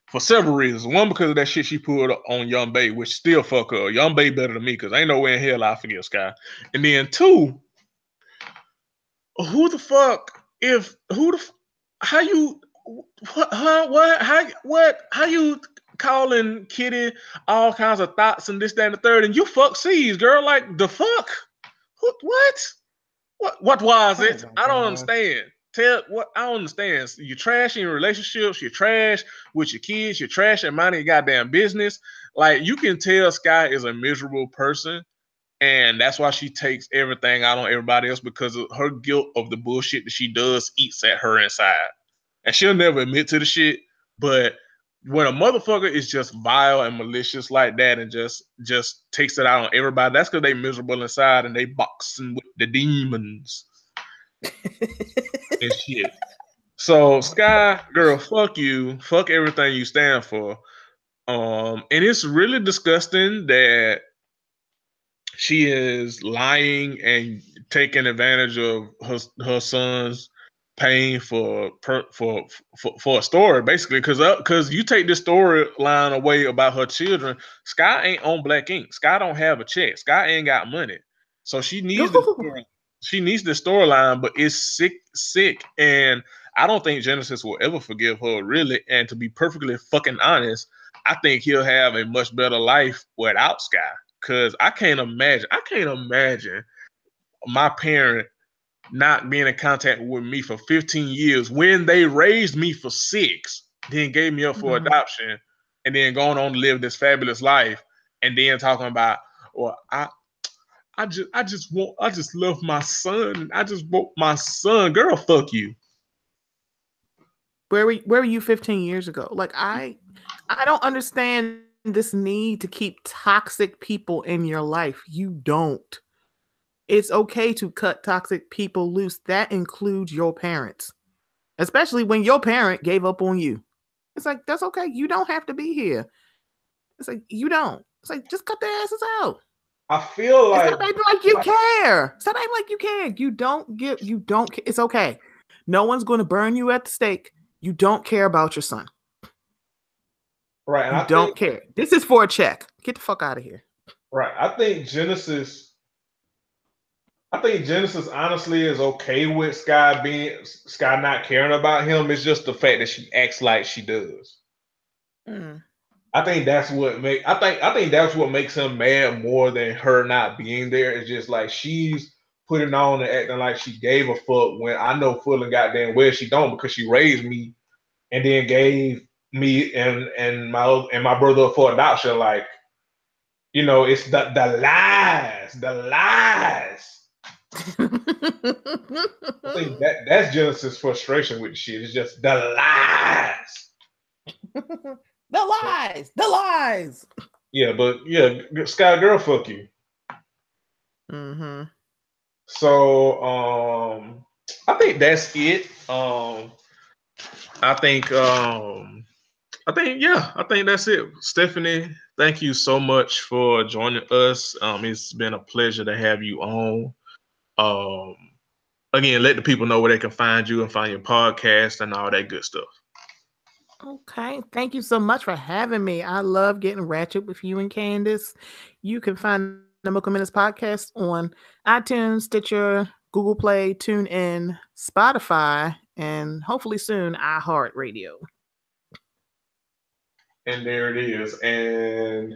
Speaker 1: For several reasons. One, because of that shit she put on Young Bae, which still fuck her. Young Bae better than me, because ain't no way in hell I forgive Sky. And then two, how you calling Kitty all kinds of thoughts and this, that, and the third, and you fuck C's, girl? Like, the fuck? What was it? I don't understand. I don't understand. You're trash in your relationships. You're trash with your kids. You're trash at minding your goddamn business. Like, you can tell Sky is a miserable person, And that's why she takes everything out on everybody else, because of her guilt of the bullshit that she does eats at her inside. And she'll never admit to the shit. But when a motherfucker is just vile and malicious like that and just takes it out on everybody, that's because they miserable inside and they boxing with the demons and shit. So Sky, girl, fuck you. Fuck everything you stand for. And it's really disgusting that she is lying and taking advantage of her son's pain for a story, basically, because you take this storyline away about her children. Sky ain't on Black Ink. Sky don't have a check. Sky ain't got money, so she needs this storyline, but it's sick, and I don't think Genesis will ever forgive her, really. And to be perfectly fucking honest, I think he'll have a much better life without Sky. Because I can't imagine my parent not being in contact with me for 15 years when they raised me for 6, then gave me up for adoption, and then going on to live this fabulous life, and then talking about, well, I just love my son, and I just want my son. Girl, fuck you.
Speaker 3: Where were you 15 years ago? Like, I don't understand this need to keep toxic people in your life. You don't. It's okay to cut toxic people loose. That includes your parents, especially when your parent gave up on you. It's like, that's okay. You don't have to be here. It's like, you don't. It's like, just cut their asses out.
Speaker 1: I feel like,
Speaker 3: stop acting like you care. Stop acting like you care. You don't. It's okay. No one's going to burn you at the stake. You don't care about your son.
Speaker 1: Right. And
Speaker 3: you don't care. This is for a check. Get the fuck out of here.
Speaker 1: Right. I think Genesis honestly is okay with Sky not caring about him. It's just the fact that she acts like she does. I think that's what makes him mad more than her not being there. It's just like she's putting on and acting like she gave a fuck, when I know full and goddamn well she don't, because she raised me and then gave me and my brother up for adoption. Like, you know, it's the lies. I think that's Genesis' frustration with the shit. It's just the lies.
Speaker 3: The lies.
Speaker 1: Yeah, but yeah, Sky, girl, fuck you. So I think that's it. I think that's it. Stephanie, thank you so much for joining us. It's been a pleasure to have you on. Again, let the people know where they can find you and find your podcast and all that good stuff.
Speaker 3: Okay. Thank you so much for having me. I love getting ratchet with you and Candace. You can find the Mocha Minutes podcast on iTunes, Stitcher, Google Play, TuneIn, Spotify, and hopefully soon iHeartRadio.
Speaker 1: And there it is. And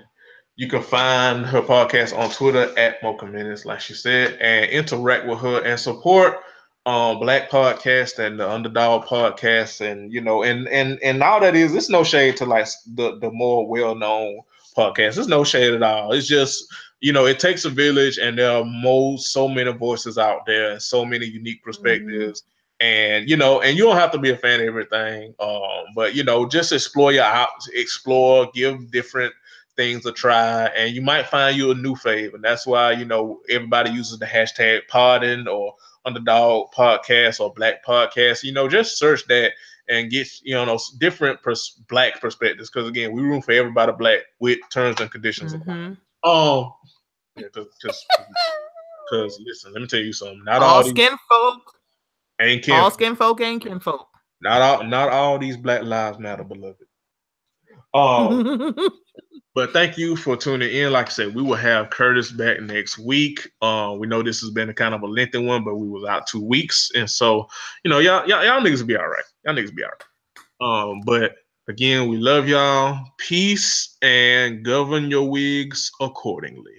Speaker 1: you can find her podcast on Twitter at Mocha Minutes, like she said, and interact with her and support Black Podcast and the Underdog Podcast, and you know, and all that is. It's no shade to like the more well-known podcasts. It's no shade at all. It's just, you know, it takes a village, and there are so many voices out there, and so many unique perspectives. And you know, and you don't have to be a fan of everything, but you know, just explore, give different things a try, and you might find you a new fave. And that's why, you know, everybody uses the hashtag podding or Underdog Podcast or Black Podcast. You know, just search that and get, you know, those different Black perspectives, because again, we room for everybody Black with terms and conditions. Because listen, let me tell you something. Not all
Speaker 3: skin folk
Speaker 1: ain't kin.
Speaker 3: All skin folk ain't kinfolk.
Speaker 1: Not all these Black lives matter, beloved. But thank you for tuning in. Like I said, we will have Curtis back next week. We know this has been a kind of a lengthy one, but we was out 2 weeks, and so, you know, y'all niggas will be all right. Y'all niggas will be all right. But again, we love y'all. Peace, and govern your wigs accordingly.